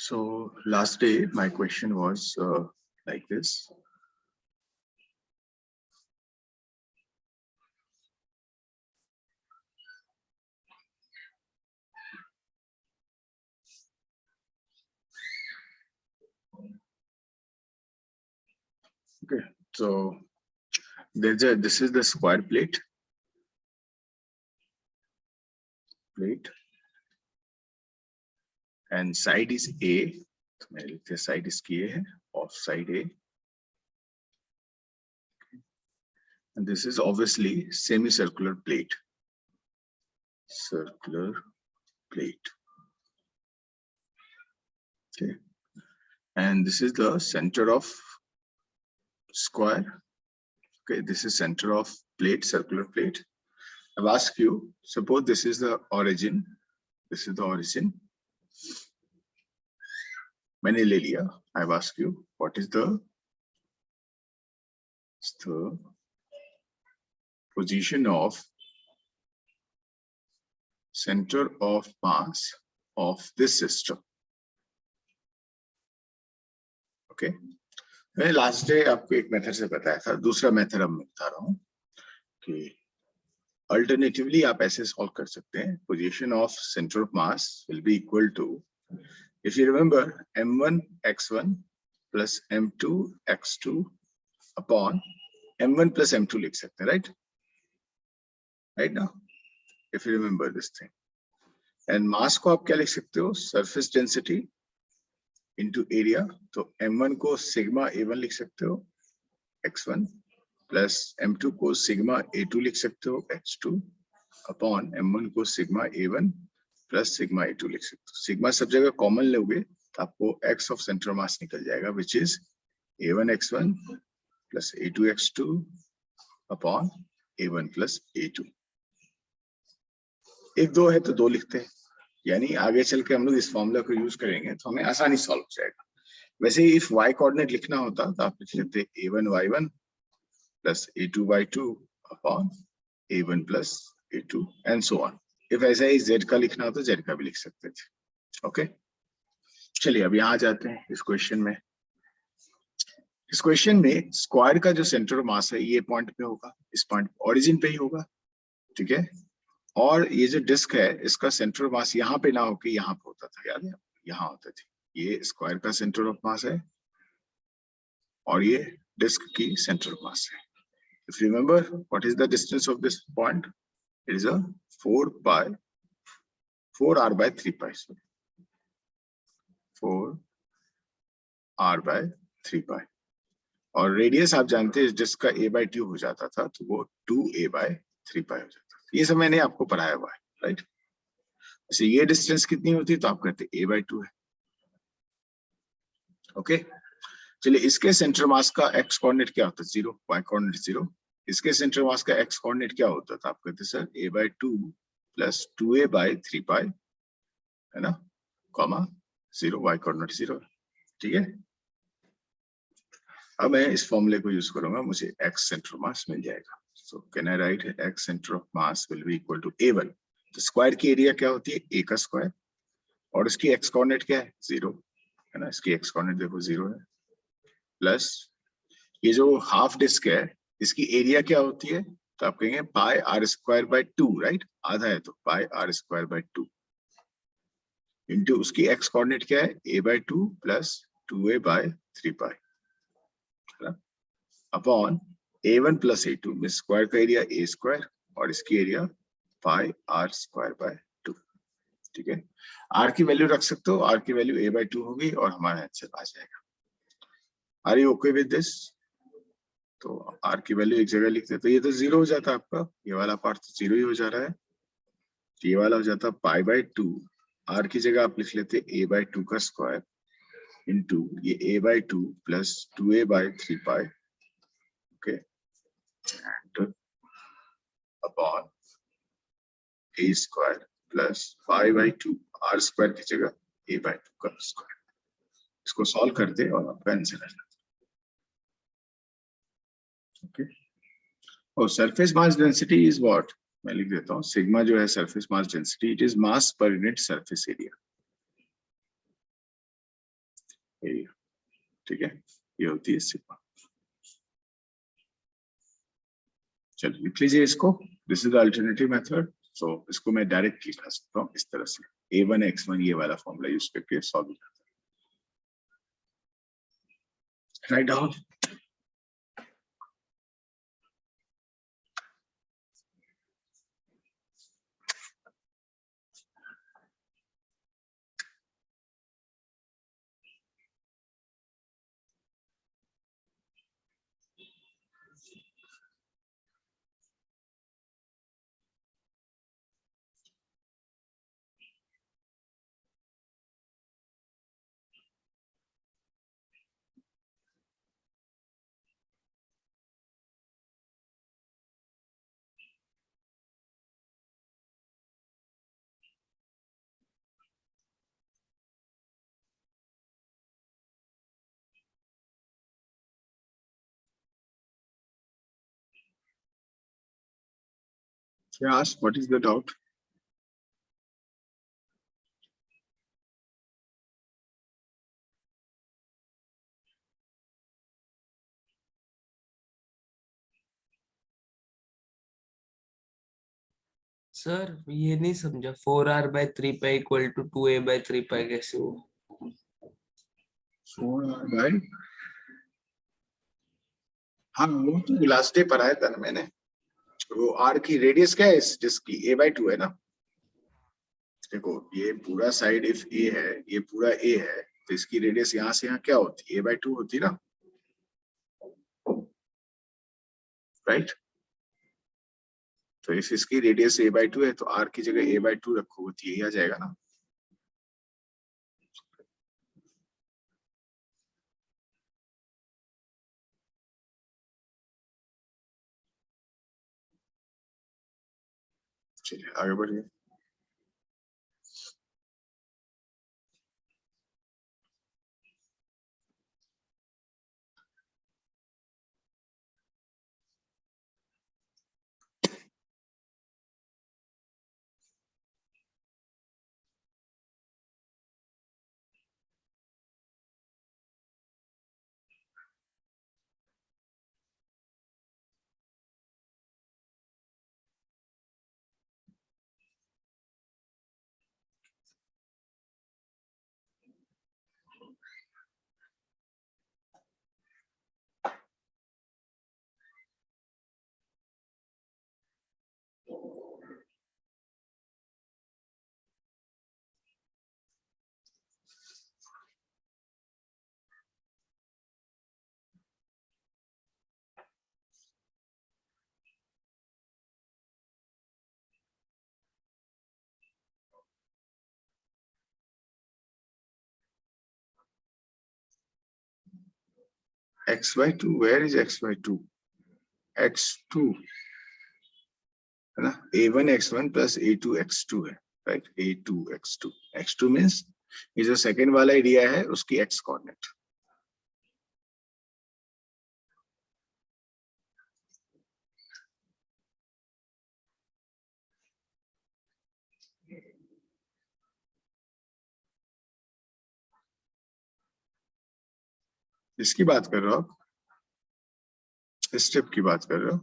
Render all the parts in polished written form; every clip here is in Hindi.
So last day, my question was like this. Okay, so this is the square plate, and side is A. The side is A, off side A. And this is obviously semicircular plate. Circular plate. Okay. And this is the center of square. Okay, this is center of plate, circular plate. I've asked you, suppose this is the origin. This is the origin. मैंने ले लिया. I've asked you, what is the position of center of mass of this system? Okay. मैंने लास्ट डे आपको एक मेथड से बताया था, दूसरा मेथड अब मैं बता रहा हूँ कि अल्टरनेटिवली आप ऐसे सॉल्व कर सकते हैं. Position of centre of mass will be equal to, if you remember, m1 x1 plus m2 x2 upon m1 plus m2 लिख सकते हैं, राइट ना, if you remember this thing. And mass को आप क्या लिख सकते हो, सरफेस डेंसिटी इंटू एरिया. तो m1 को सिग्मा a1 लिख सकते हो x1 प्लस m2 को सिग्मा a2 लिख सकते हो x2 अपॉन m1 को sigma a1 plus sigma a2 लिख सकते हो. सिग्मा सब जगह कॉमन लोगे तो आपको x ऑफ सेंटर मास निकल जाएगा, which is a1 x1 plus a2 x2 upon a1 plus a2. एक दो है तो दो लिखते हैं, यानी आगे चल के हम लोग इस फॉर्मूला को यूज करेंगे तो हमें आसानी सॉल्व हो जाएगा. वैसे इफ y कोऑर्डिनेट लिखना होता तो आप लिख लेते a1 y1 plus a2 y2 upon a1 plus a2 and so on. If ऐसा ही z का लिखना हो तो z का भी लिख सकते थे. ओके, चलिए अब यहाँ जाते हैं इस क्वेश्चन में. इस क्वेश्चन में स्क्वायर का जो सेंटर ऑफ मास है ये पॉइंट पे होगा, इस पॉइंट ओरिजिन पे ही होगा, ठीक है. और ये जो डिस्क है इसका सेंटर ऑफ मास यहाँ पे ना होकर यहाँ पे होता था, याद है, यहाँ होते थे. ये स्क्वायर का सेंटर ऑफ मास है और ये डिस्क की सेंटर ऑफ मास है. If remember, what is the distance of this point? It is a 4r/3 pi. 4r/3 pi. और रेडियस आप जानते हैं इस डिस्क का a/2 हो जाता था, तो वो 2a/3 pi हो जाता था. ये सब मैंने आपको पढ़ाया हुआ है, राइट. वैसे ये डिस्टेंस कितनी होती है तो आप कहते हैं a/2 है. ओके, चलिए इसके सेंटर मास का x कोऑर्डिनेट क्या होता है? 0. y coordinate 0. इसके सेंटर मास का x कोऑर्डिनेट क्या होता था? आप कहते sir a/2 plus 2a/3 pi, है ना, कॉमा 0. y कोऑर्डिनेट 0, ठीक है. अब मैं इस फॉर्मूले को यूज करूंगा, मुझे x सेंटर मास मिल जाएगा. So can I write x centre of mass will be equal to a1. तो स्क्वायर की एरिया क्या होती है? a का स्क्वायर, और इसकी x कोऑर्डिनेट क्या है? 0, है ना. इसकी x कोऑर्डिनेट देखो 0 है, प्लस ये जो हाफ डिस्क है इसकी एरिया क्या होती है? तो आप कहेंगे पाई r²/2, राइट. आधा है तो पाई r²/2 इंटू उसकी x कोऑर्डिनेट क्या है? a/2 plus 2a/3 pi upon a1 plus a2 में स्क्वायर का एरिया a² और इसकी एरिया पाई r²/2, ठीक है. r की वैल्यू रख सकते हो, r की वैल्यू a/2 होगी और हमारा आंसर आ जाएगा. Are you okay with this? तो r की वैल्यू एक जगह लिखते हैं तो ये तो 0 हो जाता है आपका, ये वाला पार्ट तो 0 ही हो जा रहा है. ये वाला हो जाता पाई/2. r की जगह आप लिख लेते a/2 का स्क्वायर इंटू ये a/2 plus 2a/3 pi, okay, and upon a² plus pi, r² की जगह a/2 का स्क्वायर. इसको सॉल्व करते और आपका आंसर आ जाता. ओके, और surface mass density is what? मैं लिख देता हूँ, सिग्मा जो है surface mass density, it is mass per unit surface area. Area, ठीक है, ये होती है सिग्मा। चलिए लिख लीजिए इसको, this is the alternative method. So इसको मैं डायरेक्ट लिखा सकता हूँ इस तरह से, a1 x1 ये वाला फॉर्मूला यूज करके सॉल्व करता हूँ। Write down. Yes, what is the doubt? Sir ये नहीं समझा, 4r/3π इक्वल टू 2a/3π कैसे हो? 4r/, हाँ वो तो लास्ट डे पढ़ाया था ना मैंने। वो r की रेडियस क्या है इस डिस्क की, a/2 है ना। देखो ये पूरा साइड इफ a है, ये पूरा a है, तो इसकी रेडियस यहाँ से यहाँ क्या होती है, a/2 होती है ना, राइट। तो इस इसकी रेडियस a/2 है, तो r की जगह a/2 रखो, तो यही आ जाएगा ना। चलिए आगे बढ़िए। x/2, where is x/2? x2 है ना, a1 x1 plus a2 x2 है, right, a2 x2, x2 means ये जो सेकेंड वाला एरिया है उसकी x कोऑर्डिनेट। इसकी बात कर रहे हो आप, इस स्टेप की बात कर रहे हो,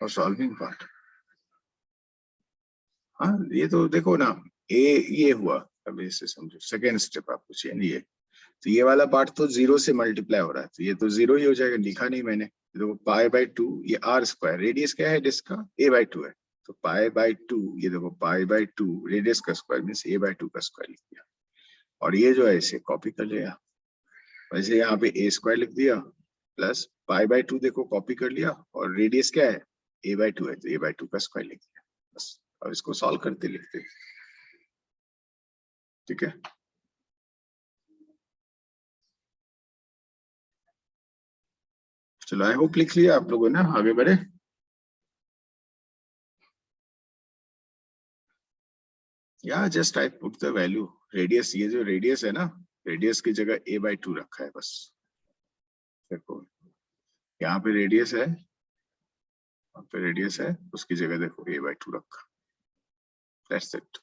और सॉल्विंग पार्ट। हाँ ये तो देखो ना, ये हुआ, अब इसे समझो, सेकेंड स्टेप आपको चाहिए ये, तो ये वाला पार्ट तो 0 से मल्टीप्लाई हो रहा है, तो ये तो 0 ही हो जाएगा, लिखा नहीं मैंने। देखो π/2, ये r², रेडियस क्या है डिस्क का, a/2 है, तो π/2, ये देखो π/2 रेडियस का स्क्वायर मीन्स a/2 का स्क्वायर लिख दिया, और ये जो है इसे कॉपी कर लिया, वैसे यहाँ पे a² लिख दिया, प्लस π/2 देखो कॉपी कर लिया, और रेडियस क्या है, a/2 है, तो a/2 का स्क्वायर लिख दिया बस। अब इसको सॉल्व करते लिखते, ठीक है। चलो आई होप लिख लिया आप लोगों ने, आगे बढ़े। या just I put the value, radius, ये जो रेडियस है ना, रेडियस की जगह a/2 रखा है बस। देखो यहाँ पे रेडियस है, यहाँ पे रेडियस है, उसकी जगह देखो a/2 रखा, दैट्स इट।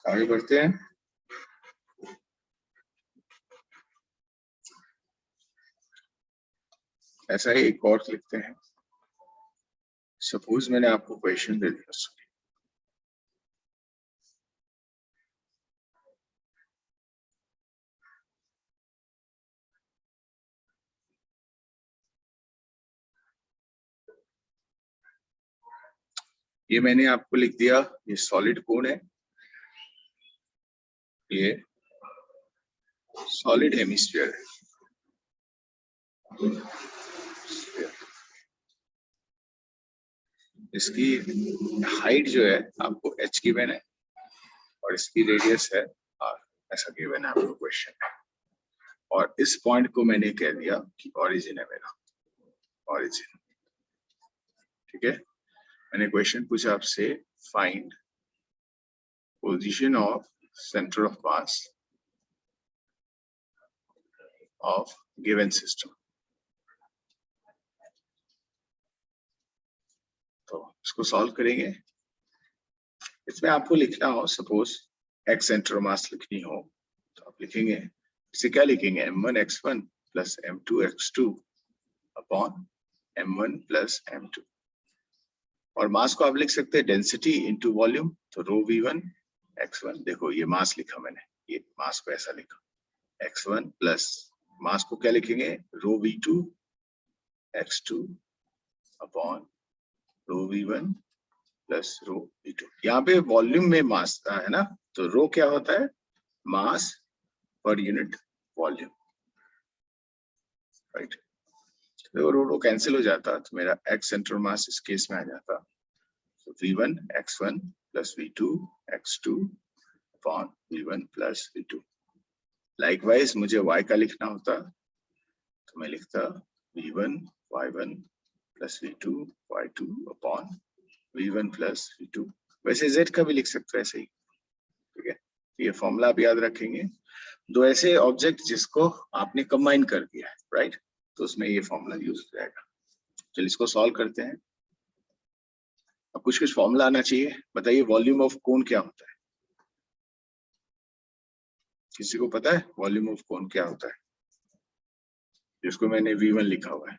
आगे बढ़ते हैं। ऐसा ही एक और लिखते हैं। सपोज मैंने आपको क्वेश्चन दे दिया, ये मैंने आपको लिख दिया, ये सॉलिड कोन है, ये सॉलिड हेमिस्फीयर है। इसकी हाइट जो है आपको h गिवन है और इसकी रेडियस है r, ऐसा गिवन है आपको क्वेश्चन है। और इस पॉइंट को मैंने कह दिया कि ओरिजिन है मेरा, ओरिजिन। ठीक है, मैंने क्वेश्चन पूछा आपसे, find position of centre of mass of given system. तो इसको सॉल्व करेंगे। इसमें आपको लिखना हो, सपोज x सेंटर ऑफ मास लिखनी हो तो आप लिखेंगे, इसे क्या लिखेंगे, m1 x1 plus m2 x2 upon m1 plus m2। और मास को आप लिख सकते हैं डेंसिटी इंटू वॉल्यूम, तो रो v1 x1। देखो ये मास लिखा मैंने, ये मास को ऐसा लिखा, x1 प्लस मास को क्या लिखेंगे, रो v2 x2 upon rho v1 plus रो v2। यहाँ पे वॉल्यूम में मास है ना, तो रो क्या होता है, मास पर यूनिट वॉल्यूम, राइट। तो रो कैंसिल हो जाता तो मेरा x सेंटर मास इस केस में आ जाता, तो v1 x1 plus v2 x2 upon v1 plus v2। Likewise मुझे y का लिखना होता तो मैं लिखता v1 y1 plus v2 y2 upon v1 plus v2। वैसे z का भी लिख सकते हो ऐसे ही, ठीक है। ये फॉर्मूला आप याद रखेंगे, दो ऐसे ऑब्जेक्ट जिसको आपने कंबाइन कर दिया है, राइट, तो उसमें ये फॉर्मूला यूज हो जाएगा। चलिए इसको सॉल्व करते हैं। अब कुछ कुछ फॉर्मूला आना चाहिए। बताइए वॉल्यूम ऑफ कोन क्या होता है, किसी को पता है वॉल्यूम ऑफ कोन क्या होता है, जिसको मैंने v1 लिखा हुआ है।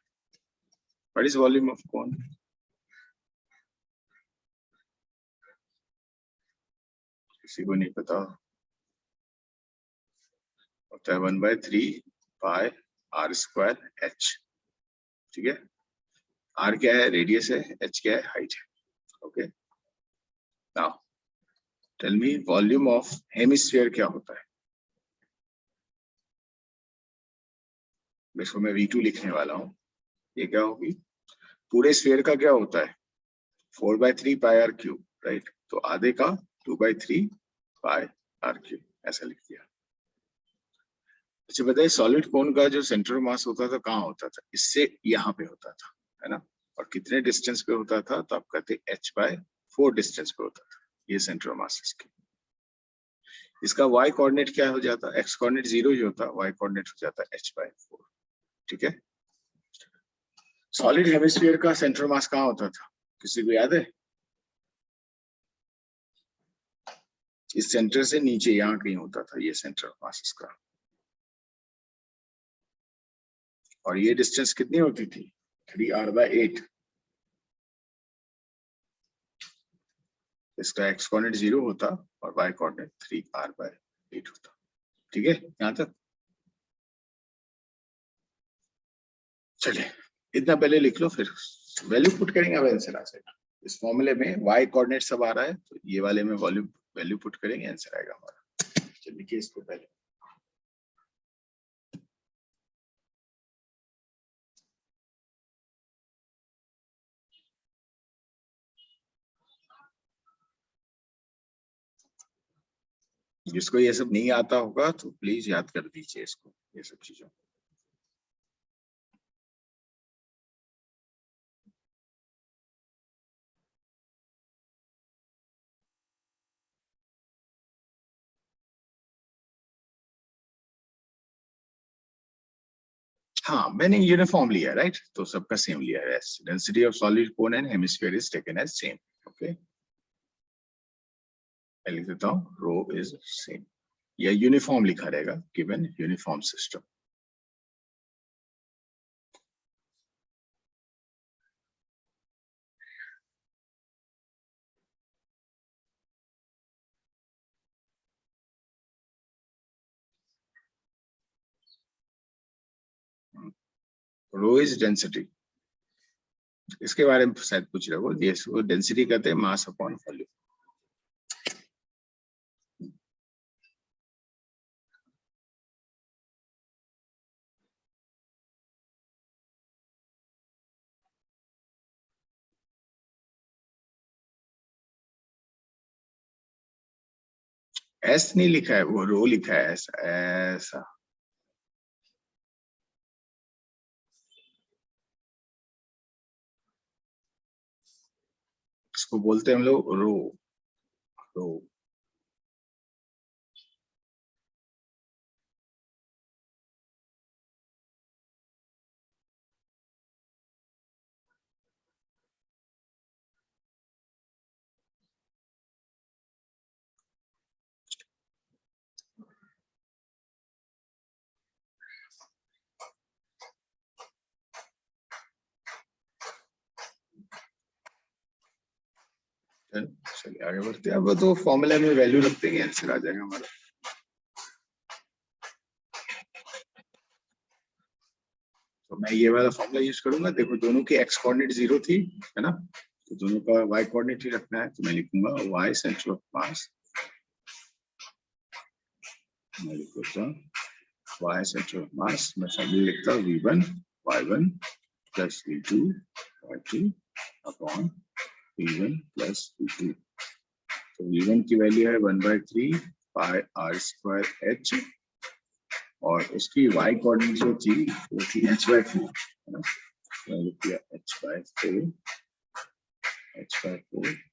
What is volume of cone, किसी को नहीं पता, होता है 1/3 पाई r स्क्वायर h। ठीक है, r क्या है, रेडियस है, h क्या है, हाइट है। Okay, now tell me volume of hemisphere क्या होता है। इसको मैं v2 लिखने वाला हूँ, ये क्या होगी, पूरे स्फीयर का क्या होता है 4/3 पाई r क्यूब, राइट, तो आधे का 2/3 पाई r क्यूब, ऐसा लिख दिया। अच्छा बताइए सॉलिड कोन का जो सेंटर मास होता था कहाँ होता था, इससे यहाँ पे होता था, है ना, और कितने डिस्टेंस पे होता था, तो आप कहते h/4 डिस्टेंस पे होता था, ये सेंटर मास इसके। इसका y कोऑर्डिनेट क्या हो जाता, x कोऑर्डिनेट 0 ही होता, y कोऑर्डिनेट हो जाता h/4। ठीक है, सॉलिड हेमिस्फीयर का सेंटर मास कहाँ होता था, किसी को याद है, इस सेंटर से नीचे यहाँ कहीं होता था, ये सेंटर मास इसका। और ये डिस्टेंस कितनी होती थी, 3r/8। इसका x कोऑर्डिनेट 0 होता और y कोऑर्डिनेट 3r/8 होता। ठीक है, यहां तक चलिए इतना पहले लिख लो, फिर वैल्यू पुट करेंगे अब आंसर आ जाएगा। इस फॉर्मूले में y कोऑर्डिनेट सब आ रहा है, तो ये वाले में वॉल्यूम वैल्यू पुट करेंगे, आंसर आएगा हमारा। चलिए लिखिए इसको पहले। जिसको ये सब नहीं आता होगा तो प्लीज याद कर दीजिए इसको, ये सब चीजों। हाँ, मैंने यूनिफॉर्म लिया, राइट, तो सबका सेम लिया है। Density of solid cone and hemisphere is taken as same. Okay, मैं लिख देता हूँ रो इज सेम, या यूनिफॉर्म लिखा रहेगा, given uniform system. Rho is density, इसके बारे में शायद पूछ रहे हो। ये डेंसिटी कहते हैं मास अपॉन वॉल्यूम। एस नहीं लिखा है, वो रो लिखा है, ऐसा ऐसा। इसको बोलते हैं हम लोग रो, रो। चलिए आगे बढ़ते हैं। अब तो फॉर्मूला में वैल्यू रख देंगे, आंसर आ जाएगा हमारा। तो मैं ये वाला फॉर्मूला यूज करूंगा। देखो दोनों की एक्स कोऑर्डिनेट 0 थी, है ना, तो दोनों का वाई कोऑर्डिनेट ही रखना है। तो मैं लिखूंगा वाई सेंटर ऑफ मास, मैं लिख देता हूँ वाई सेंटर ऑफ मास। मैं फॉर्मूला लिखता हूँ v1 y1 plus v2 y2 upon v1 plus v2। तो v1 की वैल्यू है 1/3 पाई r स्क्वायर h, और उसकी y कोऑर्डिनेट जो थी वो थी h/4, है ना। मैंने लिख दिया h/4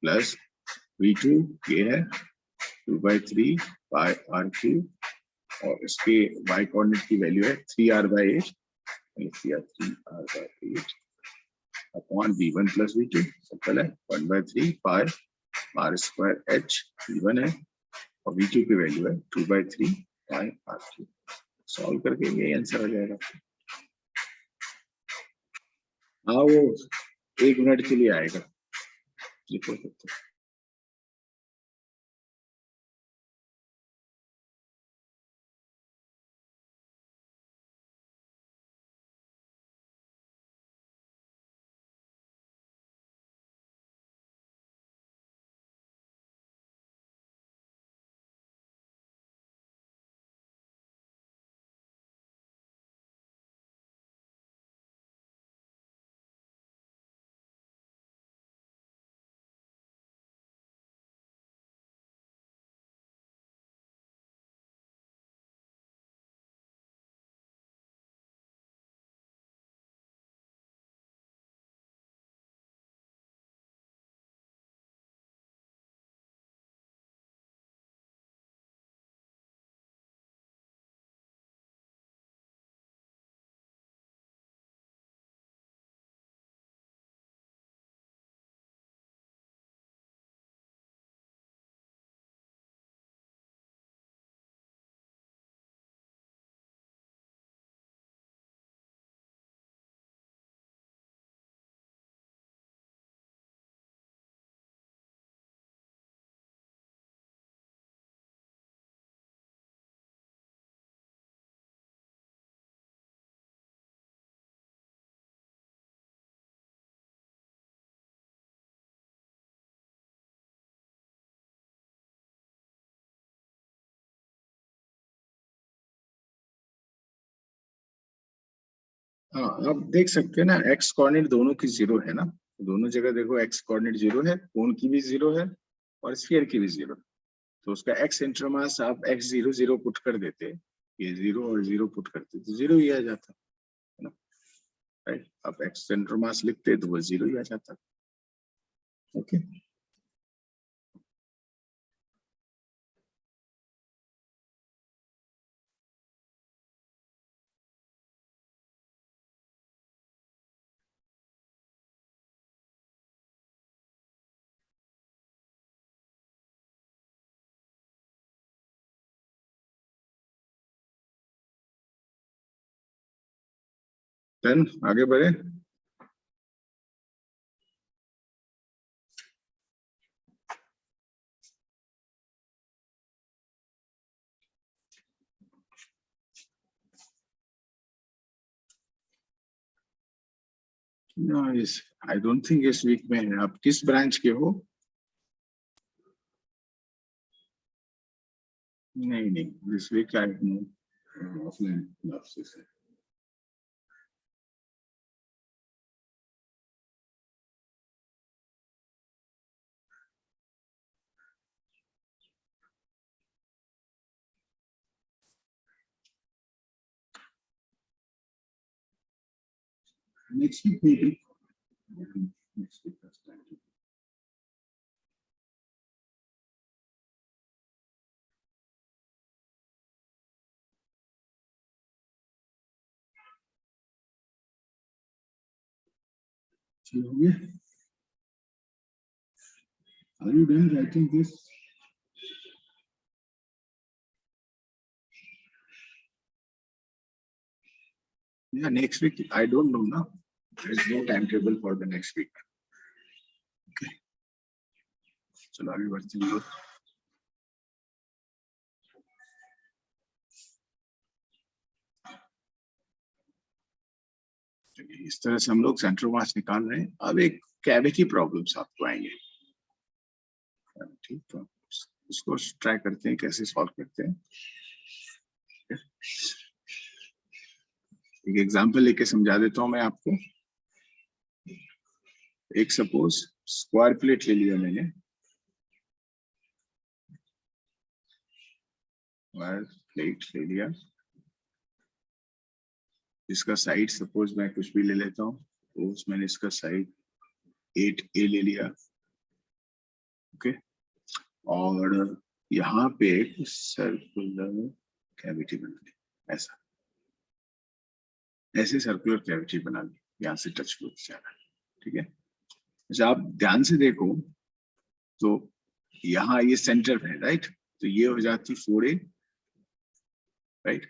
प्लस v2 ये है 2/3 पाई r3, और इसके y कोऑर्डिनेट की वैल्यू है 3r/8, लिख दिया 3r/8 upon v1 plus v2। Simple है, 1/3 पाई r स्क्वायर h v1 है, और v2 की वैल्यू है 2/3 पाई r3। सॉल्व करके ये आंसर आ जाएगा। हाँ, वो 1 मिनट के लिए आएगा, लिखो। हाँ, आप देख सकते हैं ना, एक्स कोऑर्डिनेट दोनों की 0 है ना, दोनों जगह देखो एक्स कोऑर्डिनेट 0 है, कोन की भी 0 है और स्फीयर की भी 0। तो उसका एक्स सेंटर मास आप x 0 0 पुट कर देते, ये 0 और 0 पुट करते तो 0 ही आ जाता है ना, राइट। आप एक्स सेंटर मास लिखते तो वो 0 ही आ जाता। ओके, देन आगे बढ़े। आई डोंट थिंक इस वीक में है। आप किस ब्रांच के हो? नहीं नहीं, this week I no offline classes है। Next week meeting, next week का टाइम। चलिए, are you done writing this? Yeah, next week I don't know now. There is no timetable for the next week. Okay. चलो आगे बढ़ते हैं। इस तरह से हम लोग सेंट्रल मास निकाल रहे हैं। अब एक कैविटी प्रॉब्लम्स आपको आएंगे, ठीक, तो इसको ट्राई करते हैं कैसे सॉल्व करते हैं। एक एग्जांपल लेके समझा देता हूं मैं आपको। एक सपोज स्क्वायर प्लेट ले लिया मैंने, स्क्वायर प्लेट ले लिया, इसका साइड सपोज मैं कुछ भी ले लेता हूँ, तो मैंने इसका साइड 8a ले लिया। ओके, और यहाँ पे एक सर्कुलर कैविटी बना ली, ऐसा, ऐसे सर्कुलर कैविटी बना ली, यहाँ से टच हो जाना, ठीक है। अच्छा, आप ध्यान से देखो तो यहाँ ये सेंटर है, राइट, तो ये हो जाती 4a, राइट,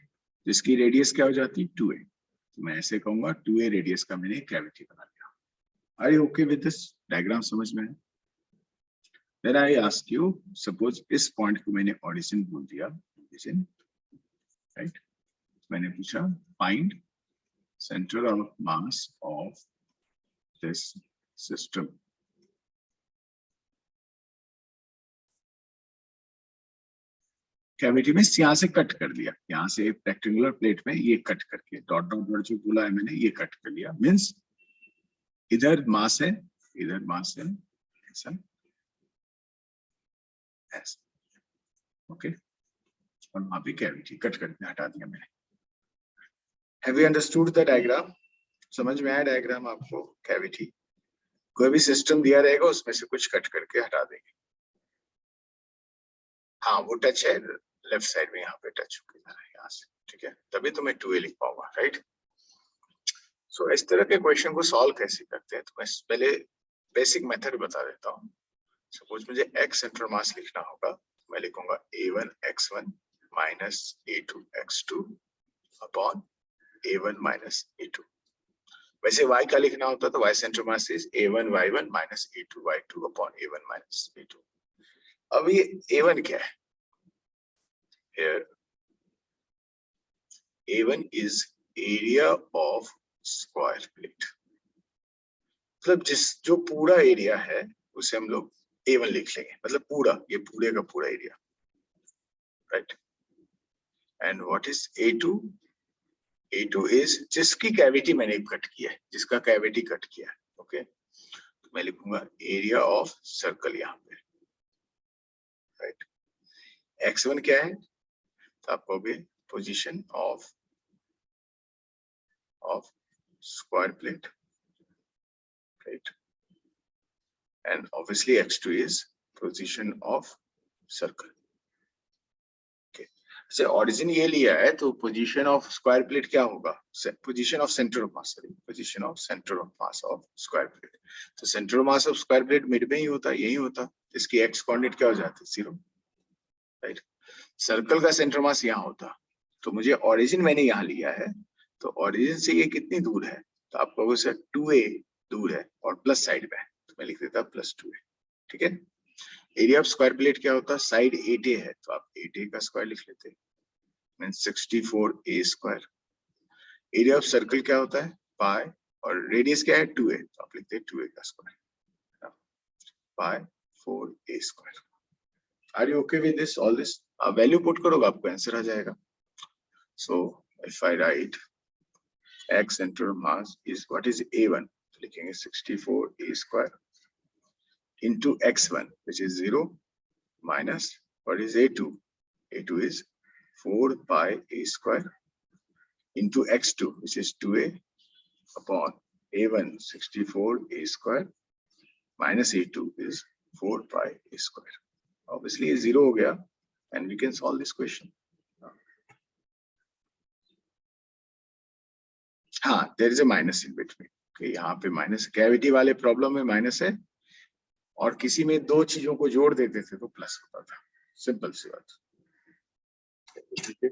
जिसकी रेडियस क्या हो जाती 2a। तो मैं ऐसे कहूंगा 2a रेडियस का मैंने कैविटी बना लिया। Are you okay with this diagram? समझ में है? Then I ask you, suppose इस पॉइंट को मैंने ऑरिजिन बोल दिया, ऑरिजिन, राइट, मैंने पूछा find centre of mass of this system. Cavity में यहाँ से कट कर दिया, यहाँ से रेक्टेंगुलर प्लेट में ये कट करके डॉट डॉट डॉट जो बोला है मैंने, ये कट कर लिया, मीन्स इधर मास है, इधर मास है, ऐसा, ऐसा, ओके, और वहां पे कैविटी कट करके हटा दिया मैंने। Have you understood the diagram? समझ में आया डायग्राम आपको? कैविटी, कोई भी सिस्टम दिया रहेगा उसमें से कुछ कट करके हटा देंगे। हाँ, वो टच है लेफ्ट साइड में, यहाँ पे टच हो गया यहाँ से, ठीक है, तभी तो मैं 2a लिख पाऊंगा, राइट। सो इस तरह के क्वेश्चन को सॉल्व कैसे करते हैं, तो मैं पहले बेसिक मेथड बता देता हूँ। सपोज मुझे x सेंटर मास लिखना होगा, मैं लिखूंगा a1 x1 minus a2 x2 upon a1 minus a2। वैसे y का लिखना होता तो y centre mass is a1 y1 minus a2 y2 upon a1 minus a2। अब ये a1 क्या है? Here A1 is area of square plate, मतलब जो पूरा एरिया है उसे हम लोग A1 लिख लेंगे, मतलब पूरा, ये पूरे का पूरा area, right. And what is A2? A2 is जिसकी कैविटी मैंने कट किया है, जिसका कैविटी कट किया है। ओके, तो मैं लिखूंगा एरिया ऑफ सर्कल यहाँ पे, राइट। x1 क्या है, तो आप कहोगे position of square plate, right, and obviously x2 is position of circle. से ऑरिजिन ये लिया है तो पोजीशन ऑफ स्क्वायर प्लेट क्या होगा, position of centre of mass, sorry position of centre of mass of square plate. तो centre of mass of square plate mid में ही होता, यही होता, इसकी एक्स कोऑर्डिनेट क्या हो जाती है, 0, राइट। सर्कल का सेंटर मास यहाँ होता, तो मुझे ऑरिजिन मैंने यहाँ लिया है, तो ऑरिजिन से ये कितनी दूर है, तो आप कहोगे सर 2a दूर है और प्लस साइड में है, तो मैं लिख देता +2a, ठीक है। एरिया ऑफ स्क्वायर प्लेट क्या होता है, साइड 8a है, तो आप 8a का स्क्वायर लिख लेते, means 64a square. Area of circle क्या होता है, पाई, और रेडियस क्या है 2a, तो आप लिखते हैं 2a का square, pi 4a square. Are you okay with this, all this? आप वैल्यू पुट करोगे आपको आंसर आ जाएगा। So if I write x center of mass is what is a1, तो लिखेंगे 64a square into x1 which is 0 minus what is a2, a2 is 4 pi a square into x2 which is 2a upon a1 64a square minus a2 is 4 pi a square. Obviously 0 हो गया and we can solve this question. हाँ, there is a minus in between. Okay, यहाँ पे माइनस, कैविटी वाले प्रॉब्लम में माइनस है, और किसी में दो चीजों को जोड़ देते थे तो प्लस होता था, सिंपल सी बात। ठीक है,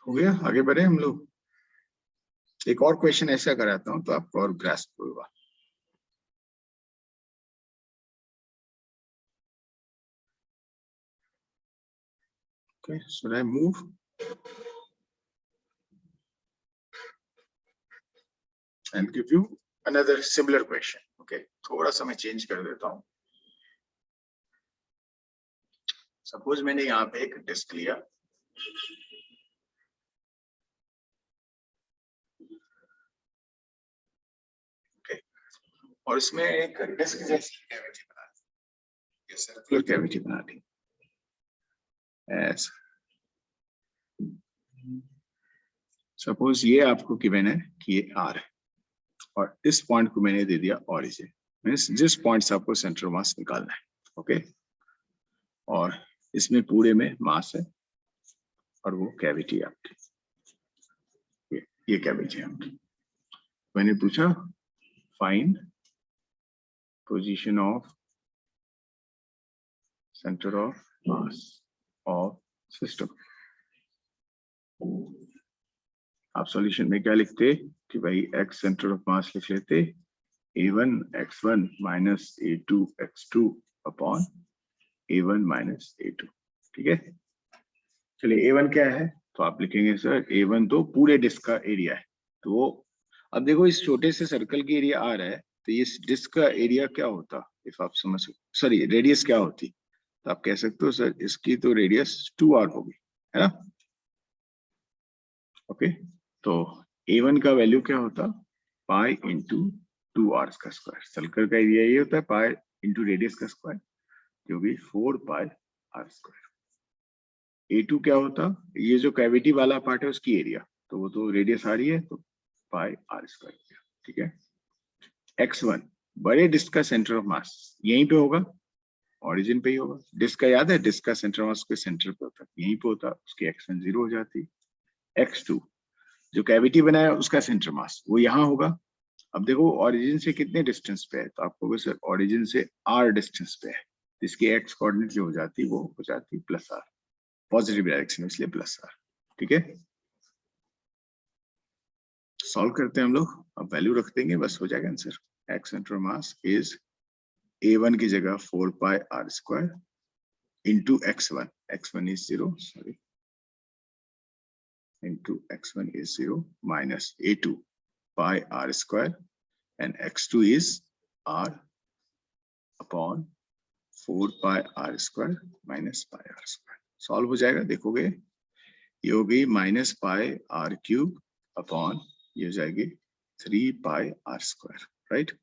हो गया, आगे बढ़े हम लोग। एक और क्वेश्चन ऐसा कराता हूं तो आपको और ग्रास्प होगा। Okay, should I move? And give you another similar question. Okay, थोड़ा सा मैं चेंज कर देता हूँ। सपोज मैंने यहाँ पे एक डिस्क लिया, okay, और इसमें एक डिस्क जैसी कैविटी बना दी, सर्कुलर कैविटी बना दी, ऐसा। सपोज ये आपको गिवन है कि ये आर है, और इस पॉइंट को मैंने दे दिया ऑरिजिन, मींस जिस पॉइंट से आपको सेंटर मास निकालना है। ओके, और इसमें पूरे में मास है, और वो कैविटी आपकी, ये कैविटी है आपकी। मैंने पूछा find position of centre of mass of system. आप सॉल्यूशन में क्या लिखते कि भाई x सेंटर ऑफ मास लिख लेते a1 x1 minus a2 x2 upon a1 minus a2। ठीक है, चलिए a1 क्या है, तो आप लिखेंगे सर a1 तो पूरे डिस्क का एरिया है। तो अब देखो इस छोटे से सर्कल की एरिया आ रहा है, तो इस डिस्क का एरिया क्या होता, इफ आप समझ, सॉरी रेडियस क्या होती, तो आप कह सकते हो सर इसकी तो रेडियस 2r होगी, है ना। ओके, तो a1 का वैल्यू क्या होता, पाई इंटू 2r का स्क्वायर। सर्कल का एरिया ये होता है पाई इंटू रेडियस का स्क्वायर, जो भी 4 पाई r स्क्वायर। a2 क्या होता, ये जो कैविटी वाला पार्ट है उसकी एरिया, तो वो तो रेडियस आ रही है, तो पाई r स्क्वायर। ठीक है, x1 बड़े डिस्क का सेंटर ऑफ मास यहीं पे होगा, ओरिजिन पे ही होगा। डिस्क का याद है, डिस्क का सेंटर ऑफ मास के सेंटर पे होता है, यहीं पे होता, उसकी x1 0 हो जाती। x2 जो कैविटी बनाया उसका सेंटर मास वो यहाँ होगा। अब देखो ओरिजिन से कितने डिस्टेंस पे है, तो आपको बस ओरिजिन से r डिस्टेंस पे है, इसकी x कोऑर्डिनेट जो हो जाती वो हो जाती प्लस r, पॉजिटिव डायरेक्शन इसलिए प्लस r। ठीक है, सॉल्व करते हैं हम लोग, अब वैल्यू रख देंगे बस हो जाएगा answer. x centre mass is a1 की जगह 4 पाई r square into x1 is 0, sorry, into x1 is 0 minus a2 pi r square and x2 is r upon 4 pi r square minus pi r square। Solve हो जाएगा, देखोगे ये होगी minus pi r cube upon ये हो जाएगी 3 पाई r स्क्वायर। राइट,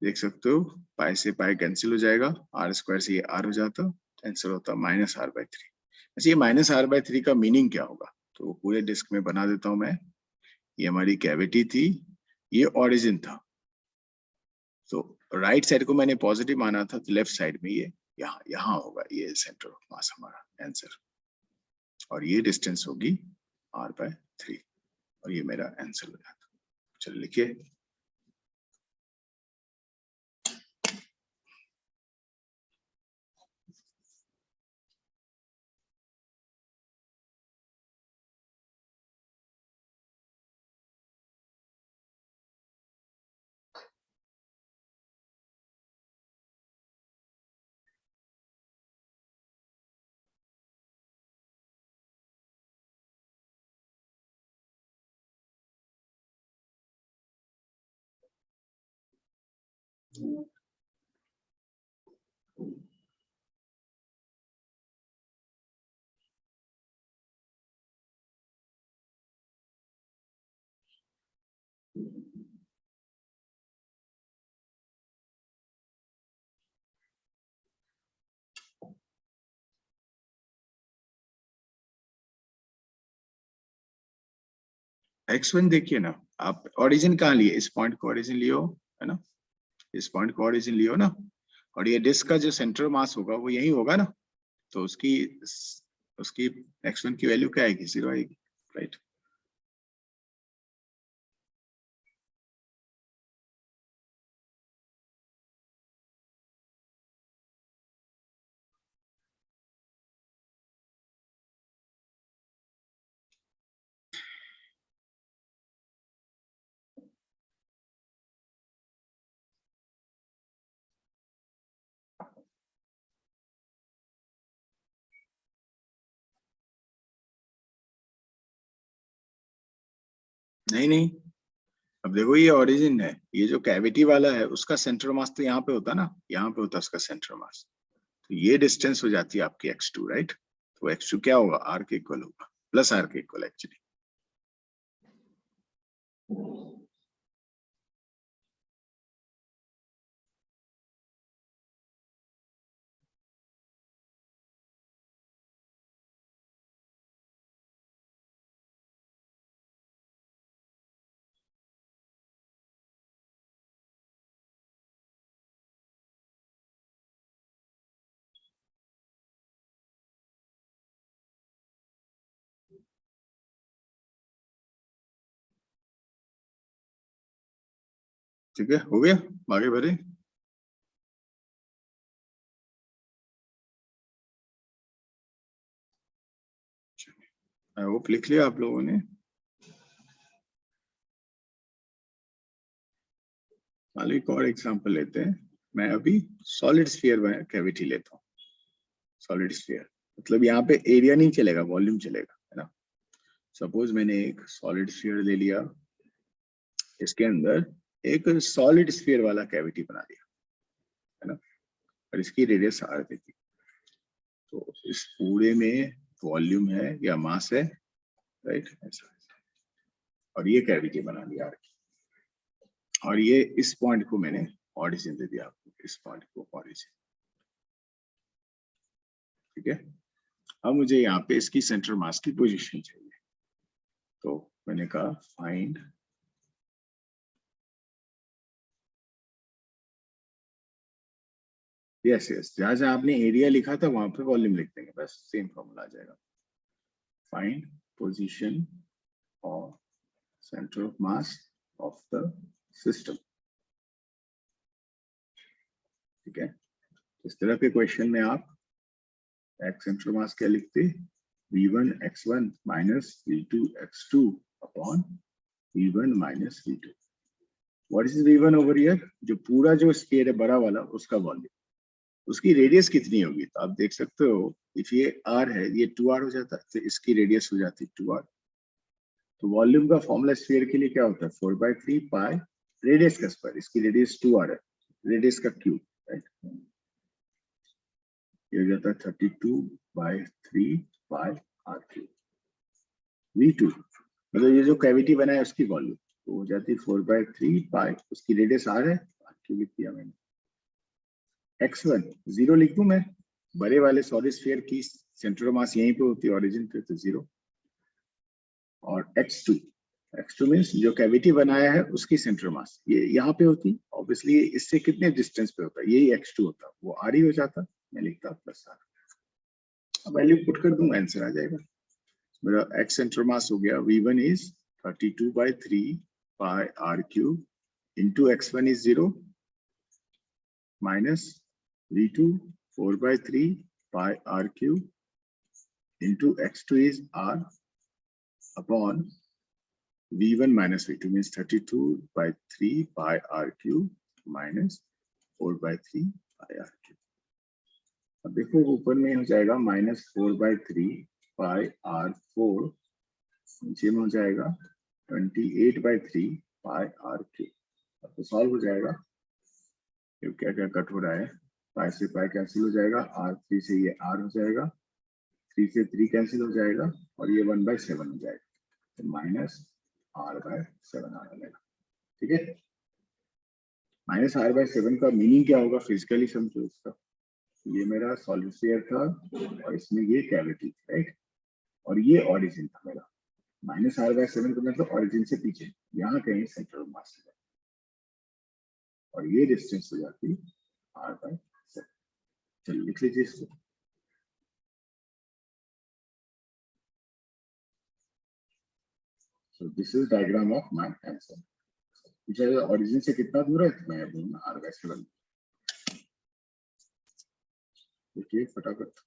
देख सकते हो पाई से पाई कैंसिल हो जाएगा, r स्क्वायर से ये r हो जाता, आंसर होता माइनस r बाई 3। अच्छा ये माइनस r बाई 3 का मीनिंग क्या होगा, तो पूरे डिस्क में बना देता हूं मैं। ये हमारी कैविटी थी, ये ओरिजिन था, तो राइट साइड को मैंने पॉजिटिव माना था, तो लेफ्ट साइड में ये यहाँ होगा, ये सेंटर ऑफ मास हमारा आंसर, और ये डिस्टेंस होगी r बाय 3, और ये मेरा आंसर हो जाता। चलो लिखिए, x1 देखिए ना, आप ओरिजिन कहाँ लिए, इस पॉइंट को ओरिजिन लियो, है ना, इस पॉइंट को ओरिजिन लियो ना, और ये डिस्क का जो सेंटर मास होगा वो यही होगा ना, तो उसकी उसकी x1 की वैल्यू क्या आएगी, 0 आएगी। राइट, नहीं नहीं, अब देखो ये ओरिजिन है, ये जो कैविटी वाला है उसका सेंटर मास तो यहाँ पे होता ना, यहाँ पे होता उसका सेंटर मास, तो ये डिस्टेंस हो जाती है आपकी x2। राइट, तो x2 क्या होगा, r के इक्वल होगा, प्लस r के इक्वल एक्चुअली। ठीक है, हो गया, आगे बढ़े। आई होप लिख लिया आप लोगों ने। चलो एक और एग्जांपल लेते हैं। मैं अभी सॉलिड स्फीयर में कैविटी लेता हूँ। सॉलिड स्फीयर मतलब यहाँ पे एरिया नहीं चलेगा, वॉल्यूम चलेगा, है ना। सपोज मैंने एक सॉलिड स्फीयर ले लिया, इसके अंदर एक सॉलिड स्फीयर वाला कैविटी बना लिया, है ना, और इसकी रेडियस आर देती। तो इस पूरे में वॉल्यूम है या मास है, राइट, ऐसा। और ये कैविटी बना लिया आर की, और ये इस पॉइंट को मैंने ऑरिजिन दे दिया आपको, इस पॉइंट को ऑरिजिन, ठीक है। अब मुझे यहाँ पे इसकी सेंटर मास की पोजीशन चाहिए, तो मैंने कहा फाइंड यस यस, जहां जहां आपने एरिया लिखा था वहां पे वॉल्यूम लिख देंगे, बस सेम फॉर्मूला आ जाएगा। Find position of centre of mass of the system, ठीक है। इस तरह के क्वेश्चन में आप एक्स सेंटर मास क्या लिखते, v1 x1 minus v2 x2 upon v1 minus v2। What is v1 over here, जो पूरा जो स्फीयर है बड़ा वाला, उसका वॉल्यूम, उसकी रेडियस कितनी होगी। तो आप देख सकते हो, इफ ये r है, ये 2r हो जाता है, तो इसकी रेडियस हो जाती है 2r। तो वॉल्यूम का फॉर्मूला स्फीयर के लिए क्या होता है, 4/3 पाई रेडियस का स्क्वायर, इसकी रेडियस 2r है, रेडियस का क्यूब, राइट। ये हो जाता है 32/3 पाई r क्यूब। v2 मतलब ये जो कैविटी बना है उसकी वॉल्यूम, तो हो जाती है 4/3 पाई, उसकी रेडियस r है, r क्यूब लिख दिया मैंने। x1 0 लिख दूं मैं, बड़े वाले सॉलिड स्फीयर की सेंटर ऑफ मास यहीं पे होती है, ओरिजिन पे, तो 0। और x2 मींस जो कैविटी बनाया है उसकी सेंटर मास ये यहाँ पे होती, ऑब्वियसली इससे कितने डिस्टेंस पे होता है, यही x2 होता, वो r ही हो जाता, मैं लिखता +r। अब वैल्यू पुट कर दूं, आंसर आ जाएगा। मेरा x सेंटर मास हो गया v1 is 32/3 pi r cube into x1 is 0 minus v2 4/3 pi r cube into x2 is r upon v1 minus v2 means 32/3 pi r cube minus 4/3 pi r cube। अब देखो ऊपर में हो जाएगा -4/3 pi r4, नीचे में हो जाएगा 28/3 pi r cube। अब तो सॉल्व हो जाएगा, ये क्या क्या कट हो रहा है, पाई से पाई कैंसिल हो जाएगा, r3 से ये r हो जाएगा, 3 से 3 कैंसिल हो जाएगा, और ये 1/7 हो जाएगा, तो -r/7 आ जाएगा, ठीक है। -r/7 का मीनिंग क्या होगा, फिजिकली समझो इसका। ये मेरा सॉलिड स्फीयर था और इसमें ये कैविटी, राइट, और ये ऑरिजिन था मेरा। -r/7 का मतलब ऑरिजिन से पीछे, यहाँ कहीं सेंटर ऑफ मास है, और ये डिस्टेंस हो जाती r/7। चलिए लिख लीजिए इसको। So this is diagram of my answer. Origin से कितना दूर है, तो मैं बोलूँगा r/7। देखिए फटाफट।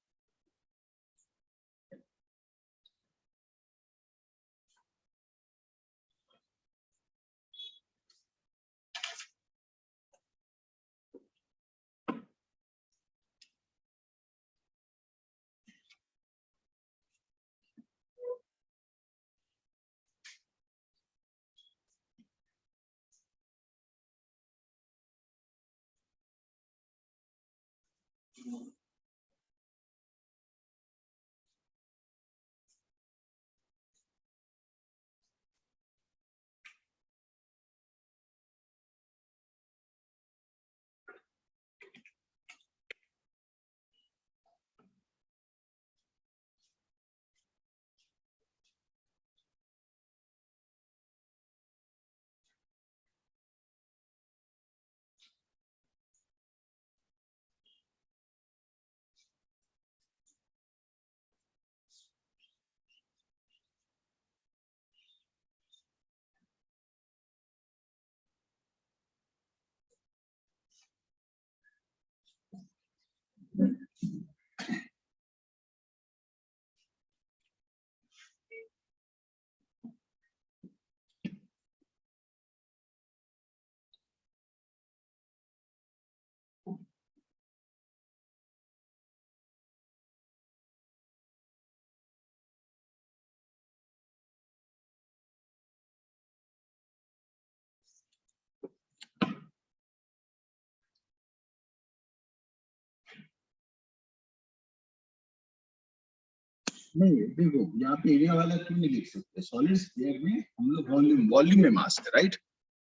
नहीं देखो यहाँ पे एरिया वाला क्यों नहीं लिख सकते, सॉलिड स्फीयर में हम लोग वॉल्यूम में मास है, right?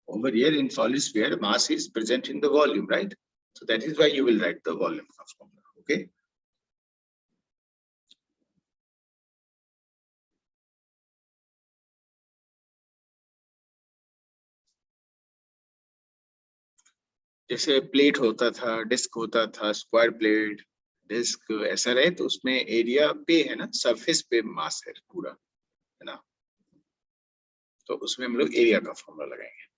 Over here in solid sphere, mass is present in the volume, right? So that is why you will write the volume of formula. Okay. जैसे प्लेट होता था, डिस्क होता था, स्क्वायर प्लेट, डिस्क ऐसा रहे तो उसमें एरिया पे है ना, सरफेस पे मास है पूरा, है ना? तो उसमें हम लोग एरिया का फॉर्मूला लगाएंगे।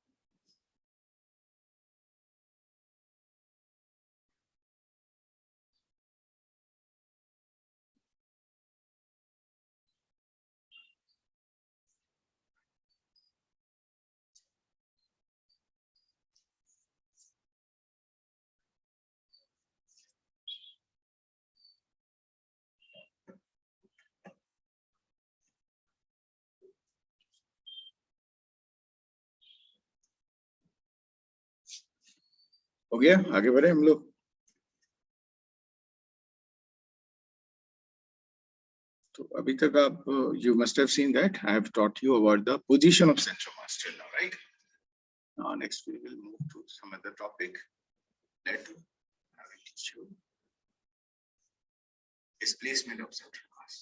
हो गया, आगे बढ़े हम लोग। तो अभी तक आप you must have seen that I have taught you about the position of center of mass till now, right? Now next we will move to some other topic. Let I will teach you displacement of center of mass.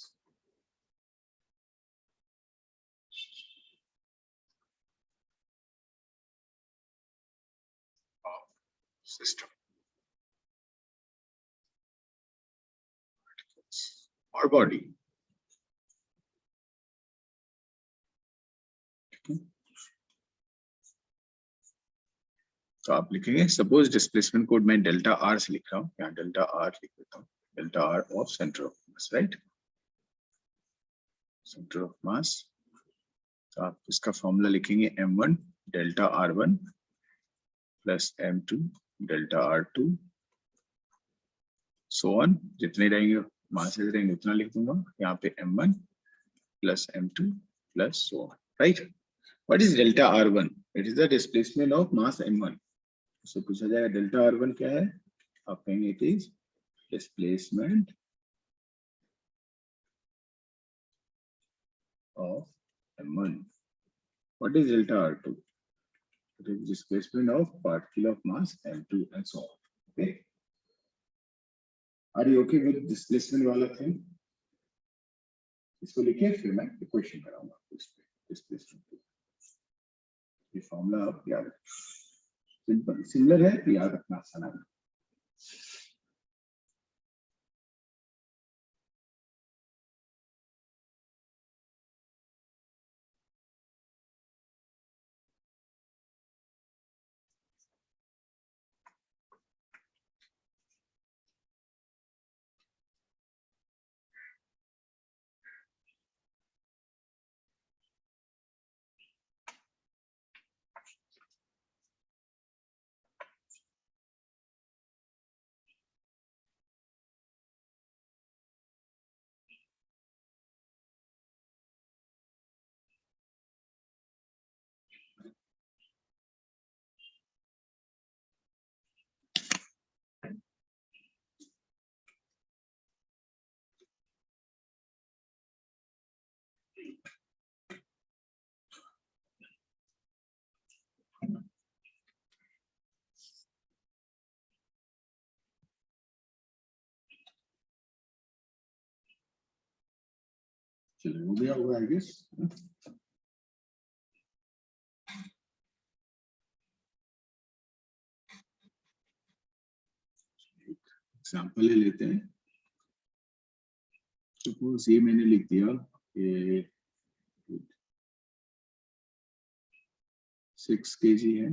Of system or body. तो आप लिखेंगे सपोज डिस्प्लेसमेंट कोड मैं डेल्टा आर से लिख रहा हूँ, यहाँ डेल्टा आर लिख देता हूँ, delta R of centre of mass, right? Centre of मास, तो आप इसका फॉर्मूला लिखेंगे m1 delta r1 plus m2 delta r2 so on, जितने रहेंगे मासेस रहेंगे उतना लिख दूंगा, यहाँ पे m1 plus m2 plus so on, right? What is delta r1? It is the displacement of mass m1। उससे पूछा जाएगा डेल्टा r1 क्या है, आप कहेंगे it is displacement of m1. What is delta r2? It is displacement of particle of mass m2 and so on. Okay. Are you okay with displacement वाला thing? इसको लिखिए फिर मैं इक्वेशन कराऊंगा डिस्प्लेसमेंट। ये फॉर्मूला आप याद रखिए, सिंपल सिमिलर है तो याद रखना आसान है। चलिए हो गया होगा आई गेस। एग्जांपल ले लेते हैं, सपोज ये मैंने लिख दिया कि 6 kg है,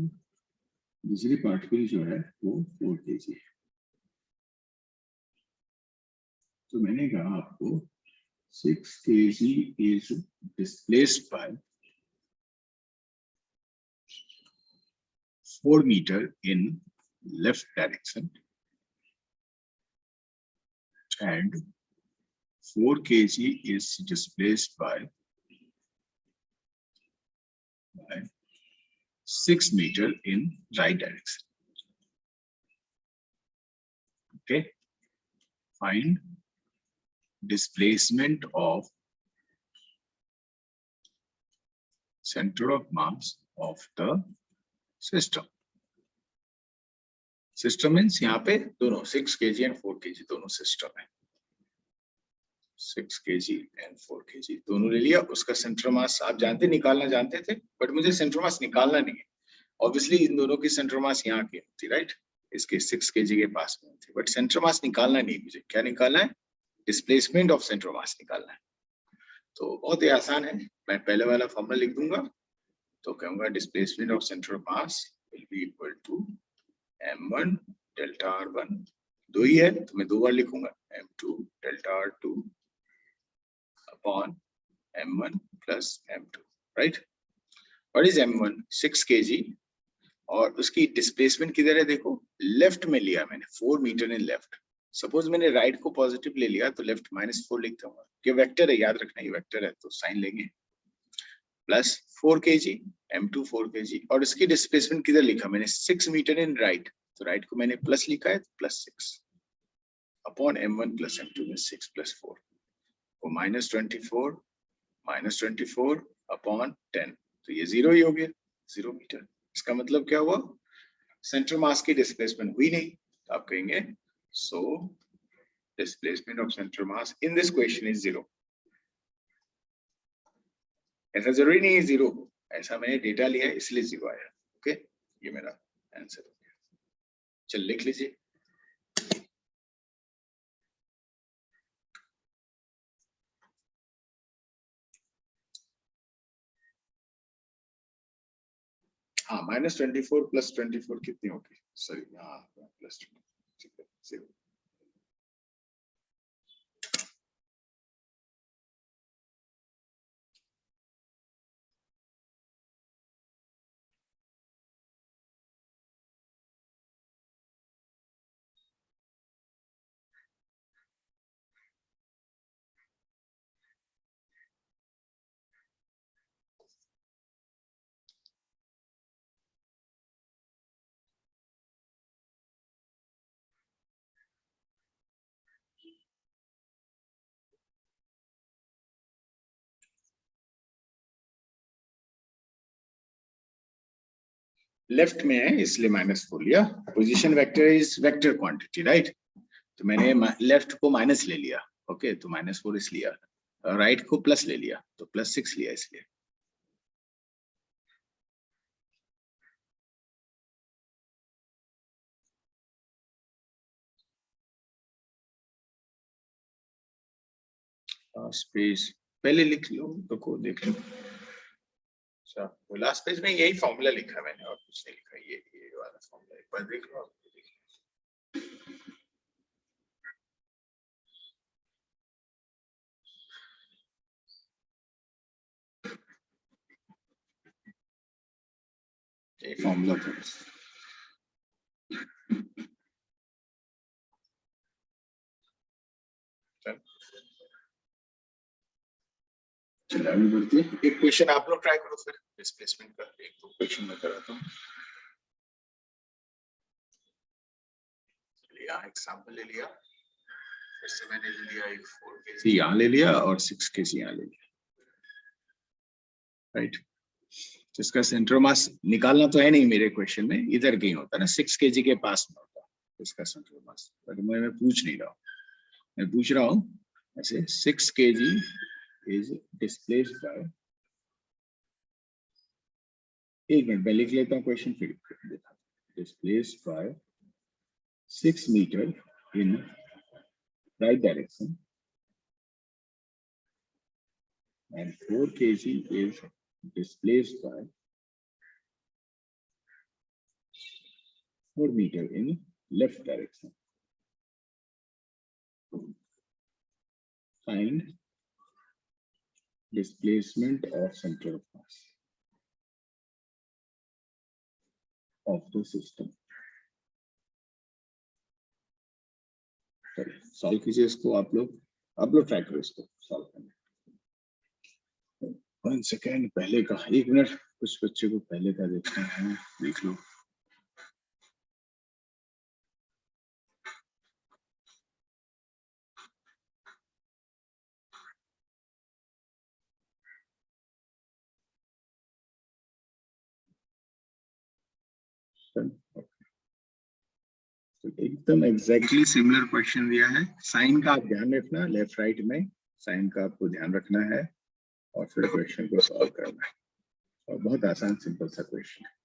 दूसरी पार्टिकल जो है वो 4 kg है। तो मैंने कहा आपको 6 kg is displaced by 4 meter in left direction and 4 kg is displaced by 6 meter in right direction. Okay, find displacement of center of mass of the system. System means यहाँ पे दोनों 6 kg and 4 kg दोनों system है. 6 kg and 4 kg दोनों ले लिया. उसका सेंटर मास आप जानते निकालना जानते थे, बट मुझे सेंटर मास निकालना नहीं है. ऑब्वियसली इन दोनों की सेंटर मास यहाँ की थी, राइट? इसके 6 kg के पास में थी, बट सेंटर मास निकालना नहीं. मुझे क्या निकालना है? डिस्प्लेसमेंट ऑफ सेंटर मास निकालना है. तो बहुत ही आसान है. मैं पहले वाला फॉर्मूला लिख दूंगा. तो कहूंगा displacement of centre mass will be equal to m1 delta r1. दो ही है तो मैं दो बार लिखूंगा. m2 delta r2 upon m1 plus m2, right? What is m1? 6 kg. और उसकी डिस्प्लेसमेंट किधर है? देखो लेफ्ट में लिया मैंने, 4 मीटर इन लेफ्ट. सपोज मैंने राइट को पॉजिटिव ले लिया तो लेफ्ट -4 लिख दूंगा. ये वेक्टर है, याद रखना ये वेक्टर है, तो साइन लेंगे. Plus 4 kg, m2 4 kg. और इसकी डिस्प्लेसमेंट किधर लिखा मैंने? 6 मीटर इन राइट. तो राइट को मैंने प्लस लिखा है, +6 अपॉन m1 प्लस m2 में 6 + 4 को -24 अपॉन 10. तो ये 0 ही हो गया, 0 मीटर. इसका मतलब क्या हुआ? सेंटर मास की डिस्प्लेसमेंट हुई नहीं. तो आप कहेंगे so displacement of centre mass in this question is 0. ऐसा जरूरी नहीं है 0, ऐसा मैंने डेटा लिया है इसलिए 0 आया. ओके, ये मेरा आंसर हो गया. चल लिख लीजिए. हाँ, -24 + 24 कितनी होगी? सॉरी, हाँ +20. ठीक है, 0. लेफ्ट में है इसलिए -4 लिया. Position vector is vector quantity, right? तो मैंने लेफ्ट को माइनस ले लिया. ओके, तो -4 इसलिए, राइट को प्लस ले लिया तो +6 लिया इसलिए. पेज पहले लिख लो, रुको देख लो. अच्छा, वो लास्ट पेज में यही फॉर्मूला लिखा मैंने और कुछ नहीं लिखा. ये वाला फॉर्मूला एक बार देख लो. ये फॉर्मूला था. चलिए आगे बढ़ते हैं. एक क्वेश्चन आप लोग ट्राई करो फिर डिस्प्लेसमेंट का. एक दो क्वेश्चन मैं कराता हूँ. यहाँ एग्जाम्पल ले लिया, फिर से मैंने ले लिया एक 4 kg यहाँ ले लिया और 6 kg यहाँ ले लिया, राइट? तो इसका सेंटर मास निकालना तो है नहीं मेरे क्वेश्चन में, इधर कहीं होता है ना, 6 kg के पास में होता है इसका सेंटर मास. बट मैं पूछ नहीं रहा हूँ, मैं पूछ रहा हूँ ऐसे 6 kg इज डिस्प्लेस्ड बाय. एक मिनट मैं लिख लेता हूँ क्वेश्चन फिर देखा. Displaced by 6 metre in right direction and 4 kg is displaced by 4 meter in left direction. Find displacement of center of mass of the system. Solve कीजिए इसको. आप लोग ट्राई करो इसको सॉल्व करने. 1 सेकेंड पहले का, 1 मिनट, कुछ बच्चे को पहले का देखना है, देख लो. तो एकदम एग्जैक्टली सिमिलर क्वेश्चन दिया है। साइन का आप ध्यान रखना, लेफ्ट राइट में साइन का आपको ध्यान रखना है और फिर क्वेश्चन को सॉल्व करना है। और बहुत आसान सिंपल सा क्वेश्चन है।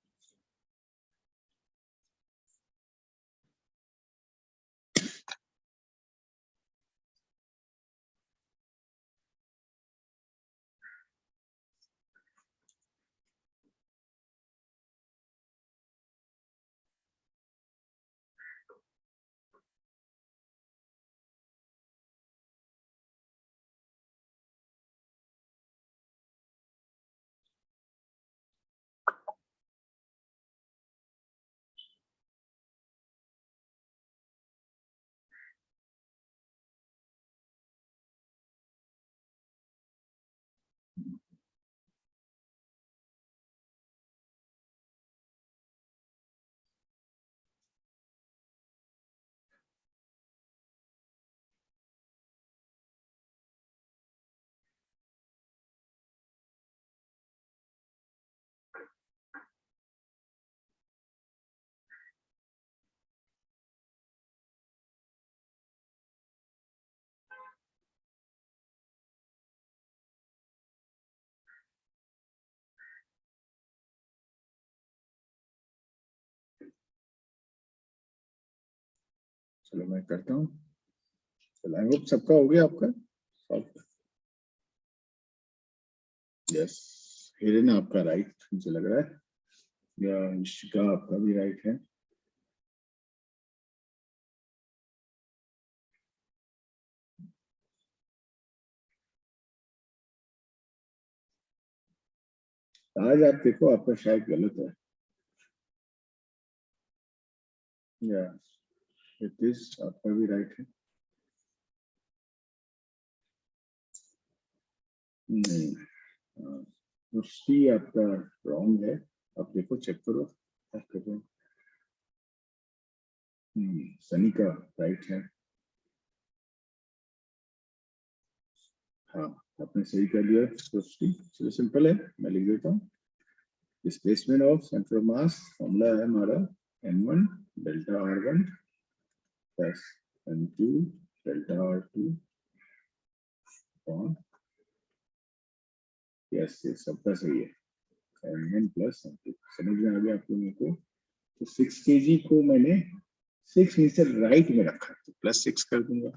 चलो मैं करता हूँ। चलो आई होप सबका हो गया आपका सॉल्व। यस, हिरन आपका राइट मुझे लग रहा है, या इशिका आपका भी राइट है। आज आप देखो आपका शायद गलत है। या इट इज आपका भी राइट है। नहीं, उसकी आपका रॉन्ग है। आप देखो चेक करो। सनी का राइट है। हाँ, आपने सही कर लिया सृष्टि। चलो सिंपल है, मैं लिख देता हूँ। Displacement of centre of mass formula है हमारा n1 delta r1 plus n2 delta r2 upon, yes ये सबका सही है, n1 प्लस n2। समझ में आ गया आप लोगों को? तो 6 kg को मैंने 6 मीटर राइट में रखा तो प्लस 6 कर दूंगा।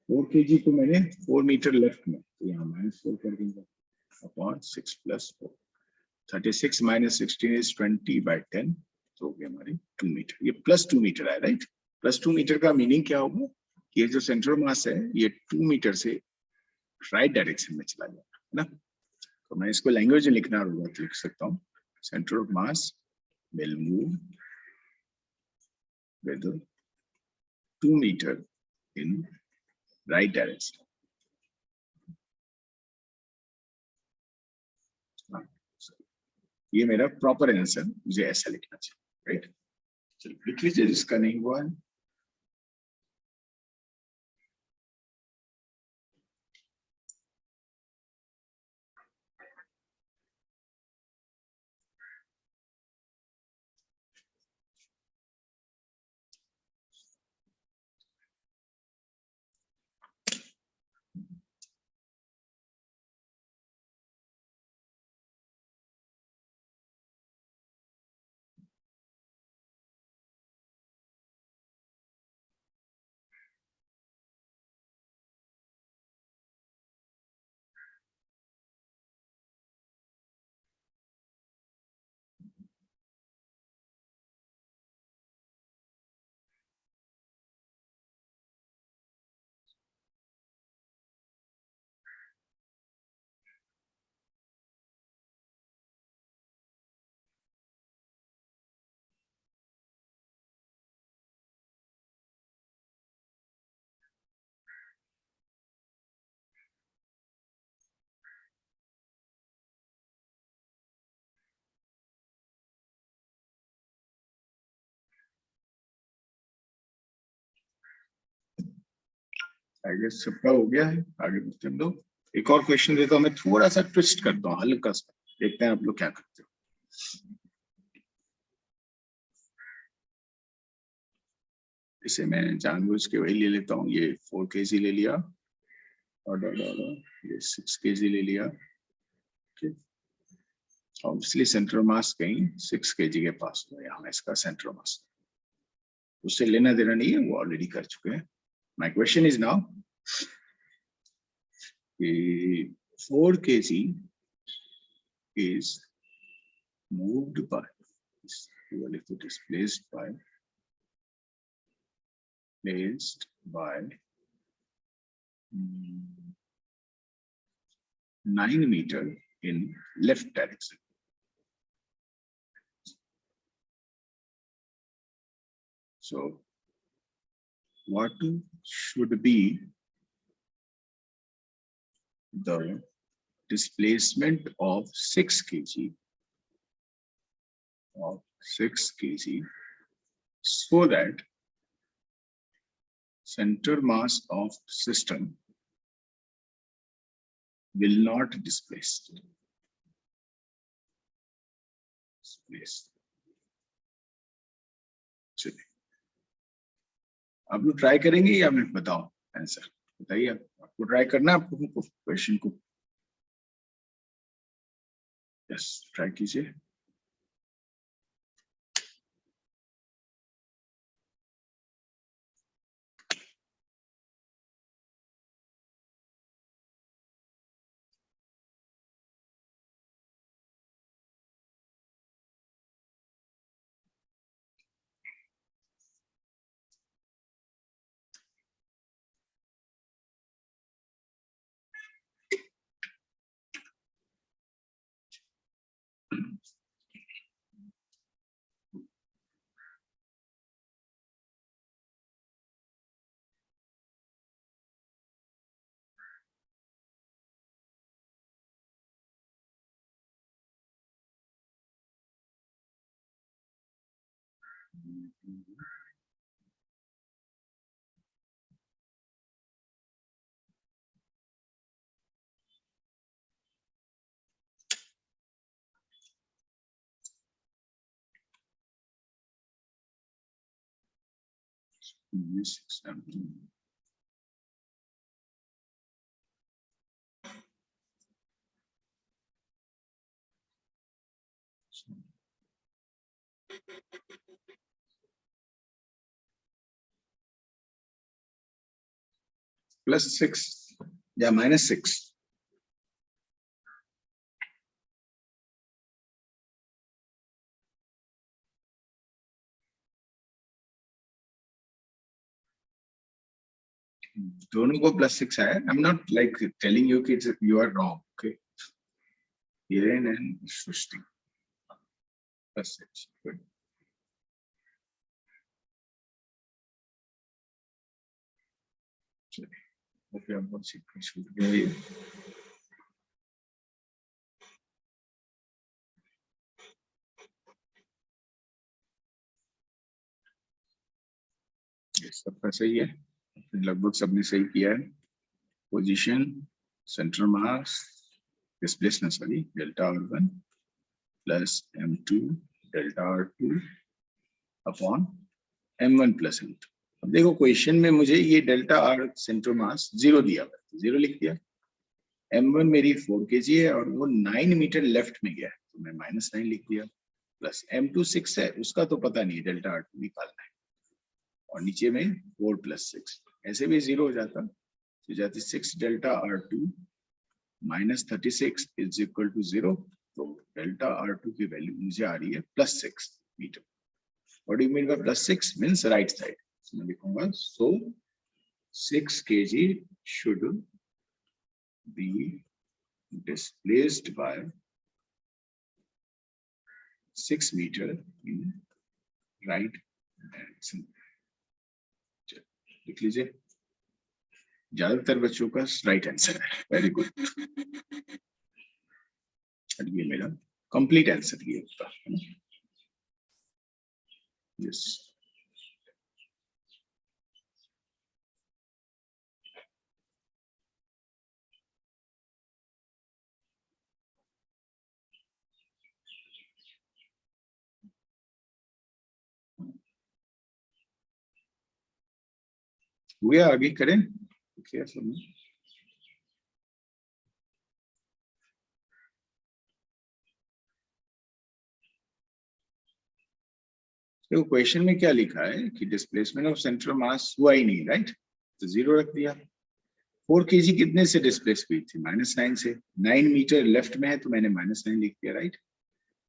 4 kg को मैंने 4 मीटर लेफ्ट में, तो यहाँ -4 कर दूंगा अपॉन 6 प्लस 4। 36 माइनस 16 इज 20/10, तो हो गया हमारी 2 मीटर। ये प्लस 2 मीटर है, राइट? प्लस 2 मीटर का मीनिंग क्या होगा? ये जो सेंटर ऑफ मास है ये 2 मीटर से राइट डायरेक्शन में चला जाएगा, है ना? तो मैं इसको लैंग्वेज में लिखना होगा तो लिख सकता हूँ centre of mass will move with 2 meter in right direction. ये मेरा प्रॉपर आंसर, मुझे ऐसा लिखना चाहिए, राइट? चलिए लिख लीजिए जिसका नहीं हुआ है। आई गेस सबका हो गया है। आगे बढ़ते हम लोग। एक और क्वेश्चन देता हूँ, मैं थोड़ा सा ट्विस्ट करता हूँ हल्का सा, देखते हैं आप लोग क्या करते हो। इसे मैं जानबूझ के वही ले लेता हूँ, ये 4 kg ले लिया और ये 6 kg ले लिया। ऑब्वियसली सेंट्रल मास कहीं 6 kg के पास हो, यहाँ इसका सेंट्रल मास, उससे लेना देना नहीं है, वो ऑलरेडी कर चुके हैं। My question is now 4 kg is moved by, well, if it is placed by 9 meter in left direction. So what should be the displacement of 6 kg so that center mass of system will not displace. चलिए, आप लोग ट्राई करेंगे या मैं बताऊं आंसर? बताइए, आपको ट्राई करना है आपको क्वेश्चन को? यस, ट्राई कीजिए। +6 या -6? दोनों को +6 आया। I am not like telling you कि you are wrong, okay? Hiren and Srishti +6, good. चलिए, ओके, अब बहुत सीखना छूट गया ये। ये सबका सही है, लगभग सबने सही किया है। Position, central mass, displacement, sorry, delta R1 plus M2 delta R2 upon M1 plus M2। अब देखो क्वेश्चन में मुझे ये डेल्टा R सेंट्रल मास 0 दिया हुआ है, 0 लिख दिया। M1 मेरी 4 kg है और वो 9 मीटर लेफ्ट में गया है, तो मैं -9 लिख दिया। प्लस M2 6 है, उसका तो पता नहीं, डेल्टा R2 निकालना है। और नीचे में 4 + 6, ऐसे भी 0 हो जाता, तो जाती 6 delta R2 -36 is equal to 0। तो डेल्टा R2 की वैल्यू मुझे आ रही है +6 metre. What do you mean by +6? Means right side. तो मैं लिखूंगा सो 6 kg should be displaced by 6 meter in right direction। लिख लीजिए, ज्यादातर बच्चों का राइट आंसर है, वेरी गुड। ये मेरा कंप्लीट आंसर ये होता है। यस, हुए आगे करें क्लियर समझ। तो क्वेश्चन में क्या लिखा है कि डिस्प्लेसमेंट ऑफ सेंटर मास हुआ ही नहीं, राइट, तो 0 रख दिया। 4 kg कितने से डिस्प्लेस हुई थी? -9 से। 9 मीटर लेफ्ट में है तो मैंने -9 लिख दिया, राइट।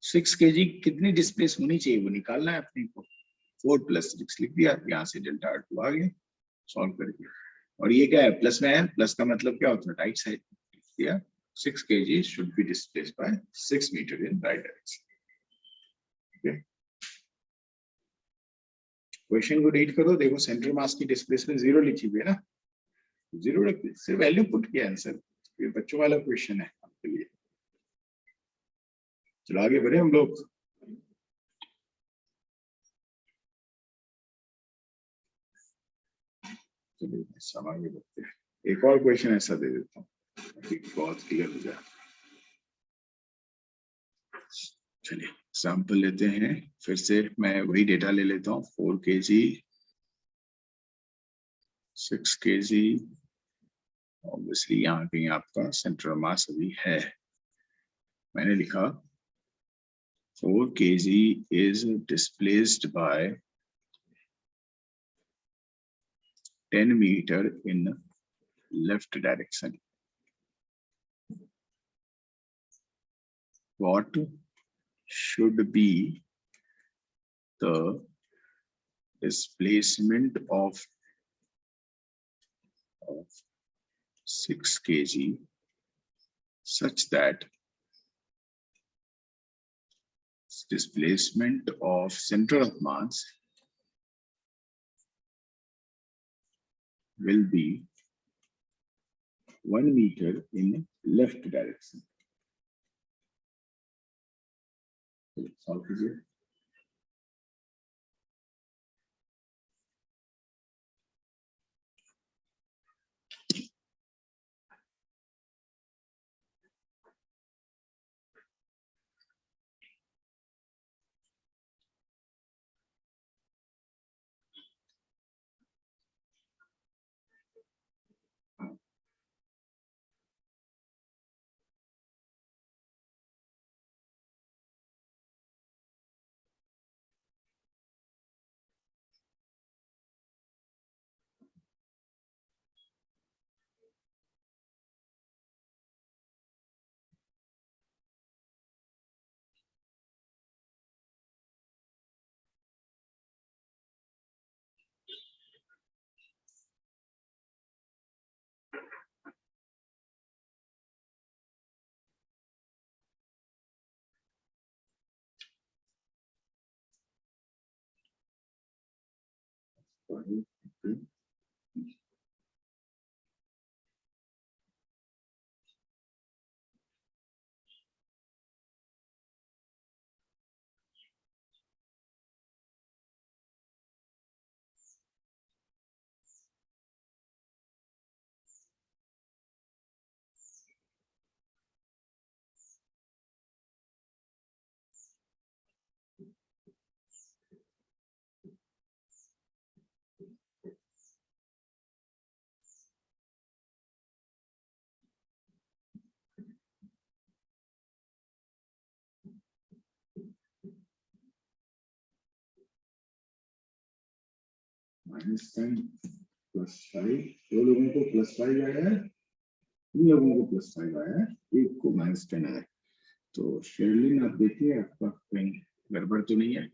6 kg कितनी डिस्प्लेस होनी चाहिए वो निकालना है अपने को, 4 + 6 लिख दिया, यहाँ से डेल्टा R2 आ गया सॉल्व करके। और ये क्या है, प्लस में है, प्लस का मतलब क्या होता है, राइट साइड लिख दिया। 6 kg should be displaced by 6 meter in right direction। okay? Question को रीड करो, देखो सेंटर मास की डिस्प्लेसमेंट 0 लिखी हुई है ना, 0 रख दी, सिर्फ वैल्यू पुट किया आंसर। ये बच्चों वाला क्वेश्चन है आपके लिए। चलो आगे बढ़े हम लोग। चलिए सब आगे बढ़ते हैं। एक और क्वेश्चन ऐसा दे देता हूँ बहुत क्लियर हो जाए। चलिए सैंपल लेते हैं, फिर से मैं वही डेटा ले लेता हूँ। 4 kg, 6 kg, ऑब्वियसली यहाँ कहीं आपका सेंटर मास अभी है। मैंने लिखा 4 kg is displaced by 10 meter in left direction. What should be the displacement of 6 kg such that displacement of center of mass will be 1 meter in left direction? Solve कीजिए। -10 +5, दो लोगों को +5 आया है, 3 लोगों को +5 आया है, एक को -10 आया है। तो शेरलिन आप देखिए आपका कहीं गड़बड़ तो नहीं है।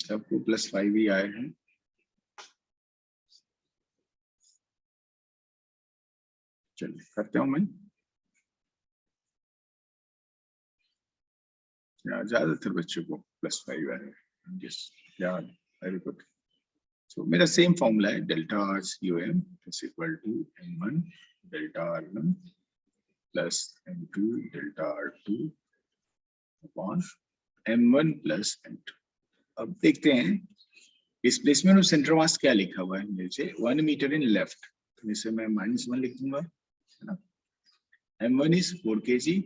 सबको +5 ही आए हैं। चलिए करते हूँ मैं। ज्यादातर बच्चों को +5 आए हैं। Yes, very good. So मेरा सेम फॉर्मूला है, delta RCOM is equal to M1 delta R1 plus M2 delta R2 upon M1 plus M2। अब देखते हैं डिस्प्लेसमेंट ऑफ सेंटर मास क्या लिखा हुआ है मेरे से, 1 मीटर इन लेफ्ट। तो इसे मैं -1 लिख दूंगा, है ना। m1 इज 4 kg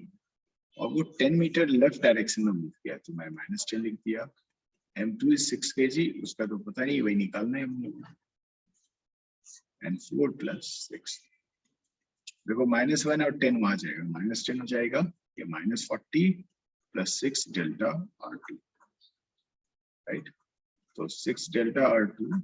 और वो 10 मीटर लेफ्ट डायरेक्शन में मूव किया, तो मैं -10 लिख दिया। m2 इज 6 kg, उसका तो पता नहीं, वही निकालना है हम लोग। and 4 + 6, देखो -1 और 10 वहां जाएगा, -10 हो जाएगा, ये -40 + 6 डेल्टा R2, राइट। तो 6 डेल्टा R2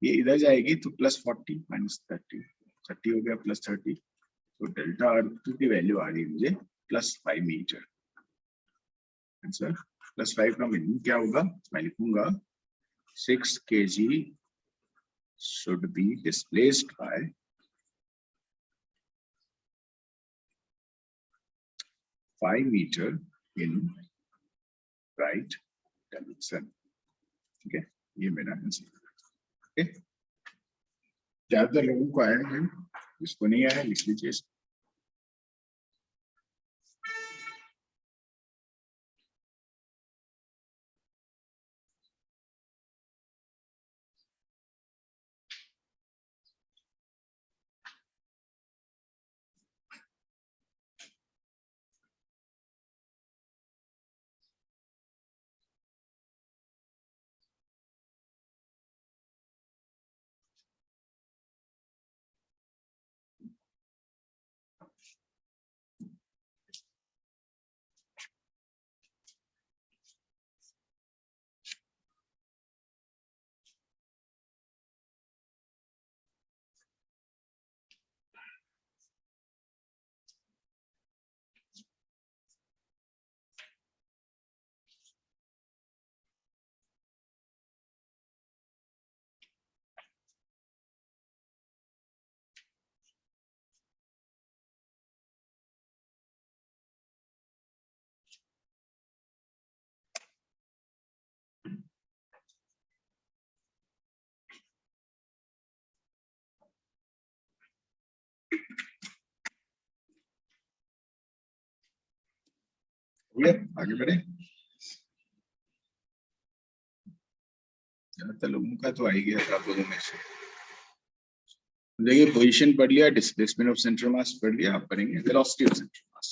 ये इधर जाएगी तो +40 -30, 30 हो गया +30, तो डेल्टा R2 की वैल्यू आ रही है मुझे +5 मीटर। आंसर +5 का मीनिंग क्या होगा, मैं लिखूंगा 6 kg should be displaced by 5 meter in right direction, ठीक है, ये मेरा आंसर। ओके, ज्यादातर लोगों को आया है, जिसको नहीं आया लिख लीजिए। आगे बढ़े, ज्यादातर लोगों का तो आ ही गया था दोनों में से। देखिए, पोजीशन पढ़ लिया, डिस्प्लेसमेंट ऑफ सेंटर मास पढ़ लिया, आप पढ़ेंगे velocity of centre mass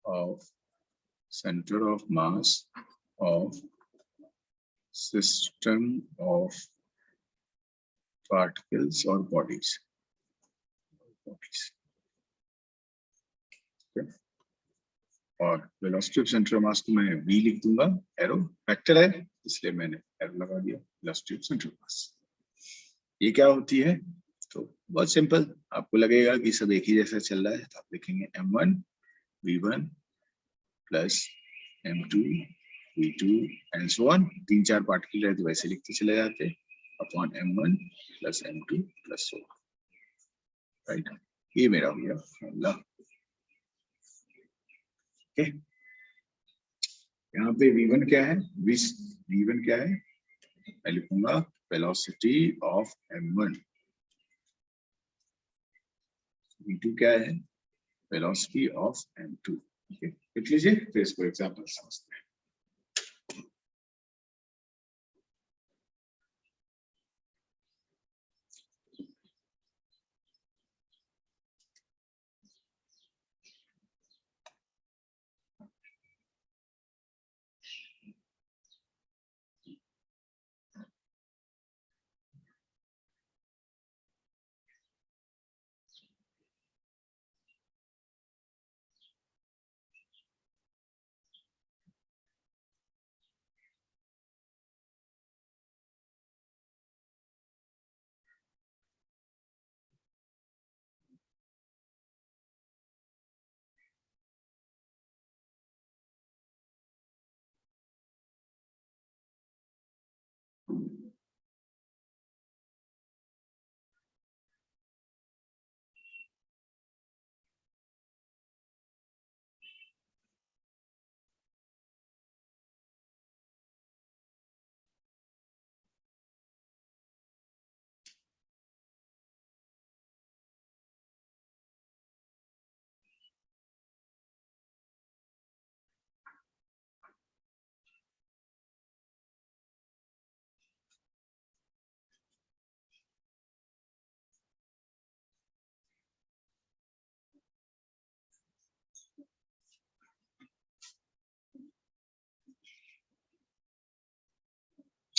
of center of mass of system of particles or bodies. Okay. और वेलोसिटी ऑफ सेंटर मास को मैं v लिख दूंगा, एरो वेक्टर है इसलिए मैंने एरो लगा दिया, वेलोसिटी ऑफ सेंटर मास। ये क्या होती है, तो बहुत सिंपल, आपको लगेगा कि सब एक ही जैसा चल रहा है, तो आप लिखेंगे m1 v1 plus m2 v2 and so on, 3-4 particle है तो वैसे लिखते चले जाते, upon m1 plus m2 plus so, right. ये मेरा हो गया फॉर्मूला। ओके, यहाँ पे v1 क्या है, v1 क्या है, मैं लिखूंगा वेलोसिटी ऑफ m1, v2 क्या है, वेलोसिटी ऑफ m2। ओके, लिख लीजिए, फिर इसको एग्जांपल समझते हैं।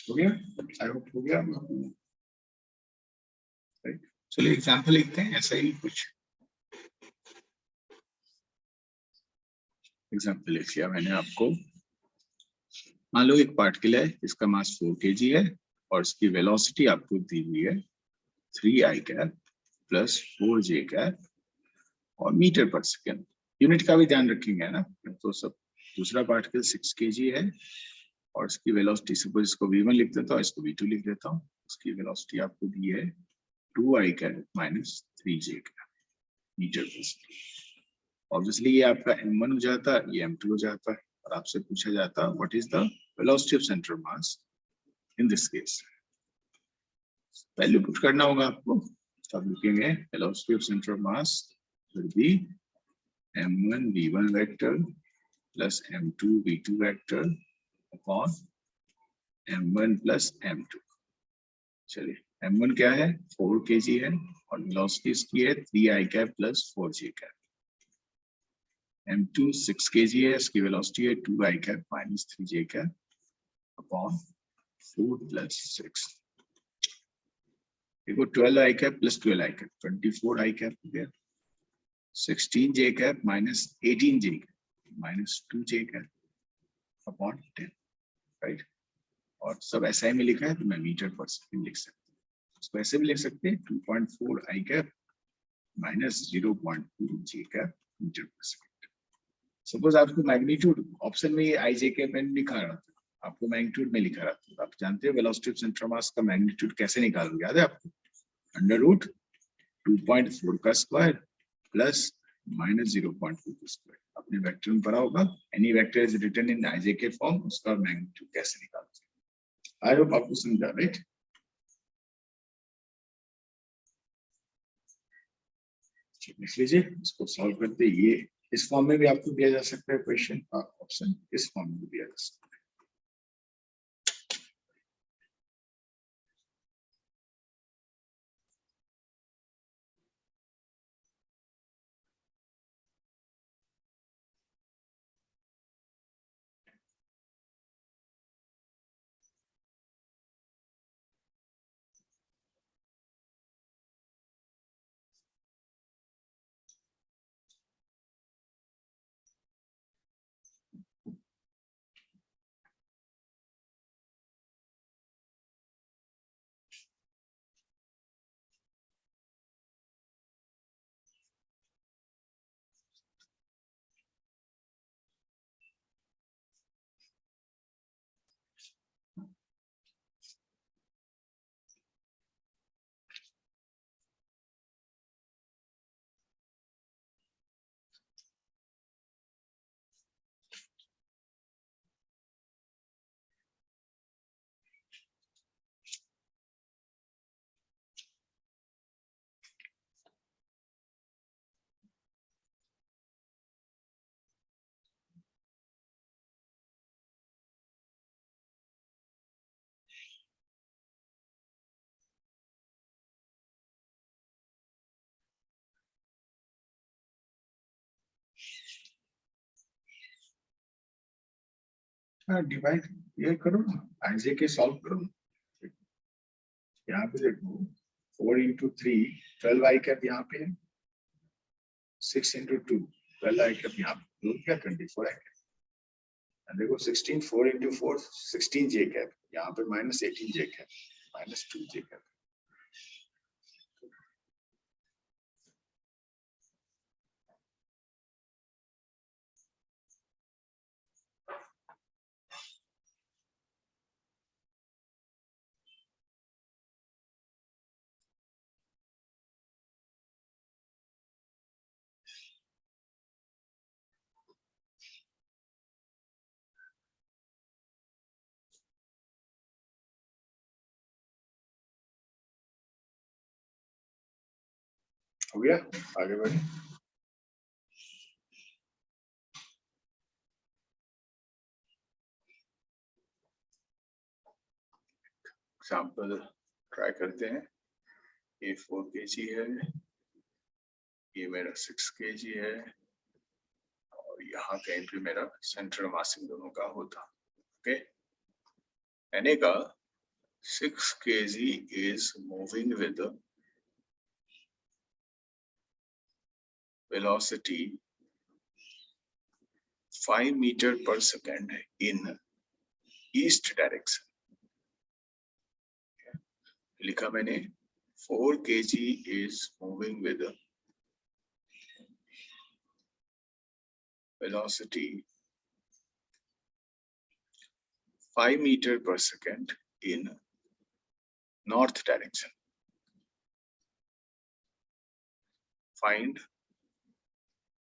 हो गया? आई होप हो गया। राइट, चलिए एग्जाम्पल लिखते हैं ऐसा ही कुछ। एग्जाम्पल लिख लिया मैंने आपको। मान लो एक पार्टिकल है, इसका मास 4 kg है और इसकी वेलोसिटी आपको दी हुई है 3i cap plus 4j cap और मीटर पर सेकेंड। यूनिट का भी ध्यान रखेंगे ना, तो सब। दूसरा पार्टिकल 6 kg है और इसकी वेलोसिटी, सपोज इसको v1 लिख देता हूँ, इसको v2 लिख देता हूँ। इसकी वेलोसिटी आपको दी है 2i cap minus 3j cap metre पर सेकेंड। ऑब्वियसली ये आपका m1 हो जाता है, ये m2 हो जाता है, और आपसे पूछा जाता है what is the velocity of centre mass in this case. Value put करना होगा आपको, तो आप लिखेंगे velocity of centre mass will B m1 v1 vector plus m2 v2 vector upon m1 plus m2। चलिए m1 क्या है, 4 kg है और वेलोसिटी इसकी है 3i cap plus 4j cap. m2 6 kg है, इसकी वेलोसिटी है 2i cap minus 3j cap upon 4 plus 6। देखो 12i cap plus 12i cap 24i cap हो गया, 16j cap minus 18j cap minus 2j cap upon 10, right. और सब SI में लिखा है तो मैं मीटर पर सेकंड लिख सकता हूँ। इसको ऐसे भी लिख सकते हैं 2.4i cap minus 0.2j cap metre पर सेकंड। सपोज आपको मैग्नीट्यूड ऑप्शन में ये i/j कैप में लिखा रहा था, आपको मैग्नीट्यूड में लिखा रहा था, तो आप जानते हो वेलोसिटी ऑफ सेंटर मास का मैग्नीट्यूड कैसे निकालोगे, याद है आपको? अंडर रूट 2.4 का स्क्वायर प्लस माइनस 0.2 का स्क्वायर। अपने वेक्टर में पढ़ा होगा, any vector is written in i/j के फॉर्म, उसका मैग्नीट्यूड कैसे निकालोगे। आई होप आपको समझा, राइट। लिख लीजिए, इसको सॉल्व करते। ये इस फॉर्म में भी आपको दिया जा सकता है क्वेश्चन का ऑप्शन, इस फॉर्म में भी दिया जा सकता है। डिवाइड ये करो ना, i/j के सॉल्व करो। यहाँ पे देखो 4 into 3 12i कैप यहाँ पे है, 6 into 2 12i कैप यहाँ पे, क्या 24i कैप। देखो 16 4 into 4 16j कैप, यहाँ पे minus 18j cap minus 2j cap. हो गया, आगे बढ़े। एग्जाम्पल ट्राई करते हैं। ये 4 kg है, ये मेरा 6 kg है और यहाँ कहीं पे मेरा सेंटर मास इन दोनों का होता। ओके, मैंने कहा 6 kg is moving with the velocity 5 meter per second in east direction. लिखा मैंने 4 kg is moving with the velocity 5 meter per second in north direction. Find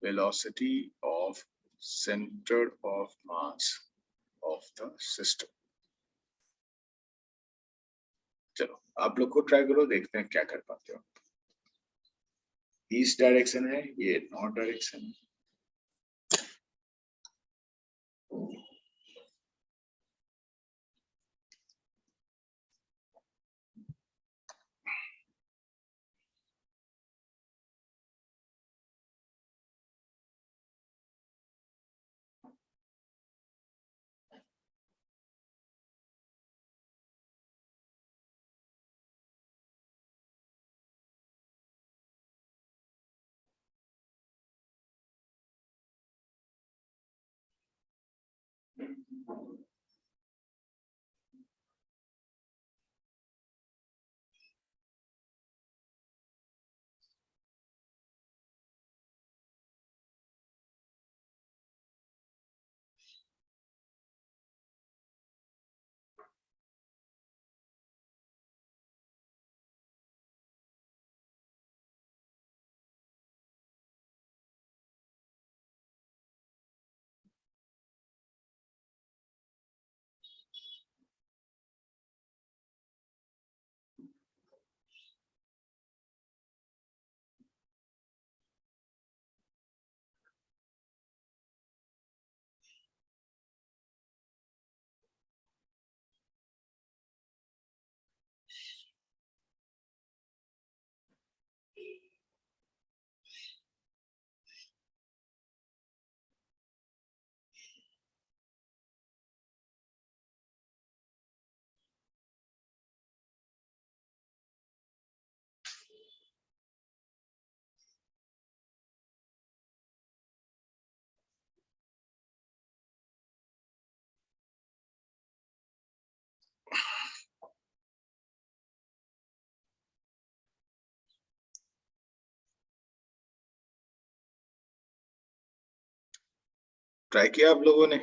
velocity of center of mass of the system. चलो आप लोग को ट्राई करो, देखते हैं क्या कर पाते हो. ईस्ट डायरेक्शन है, ये नॉर्थ डायरेक्शन है. ट्राई किया आप लोगों ने?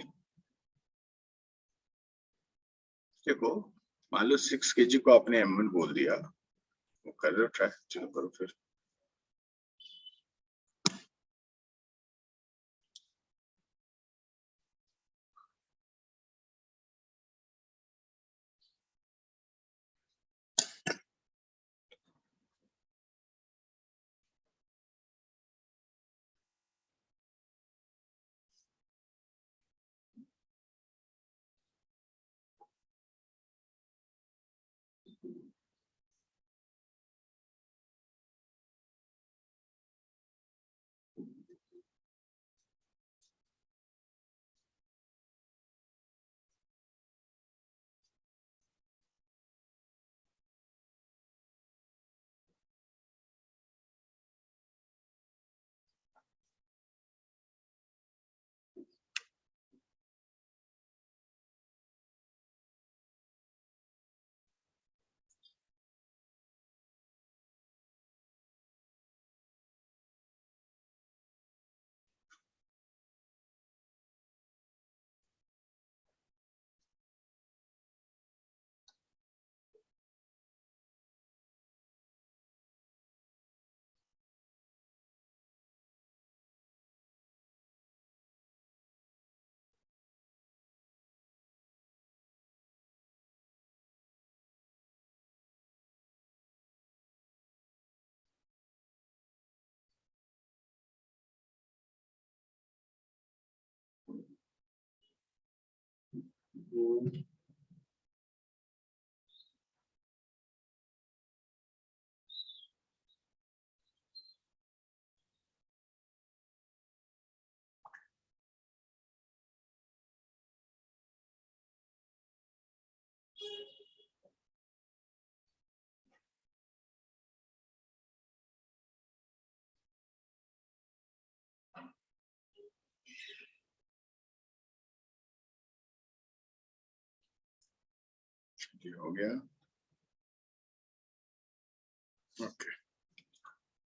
देखो मान लो 6 kg को आपने m1 बोल दिया, वो कर रहे हो ट्राई, चलो करो फिर. ये हो गया। ओके,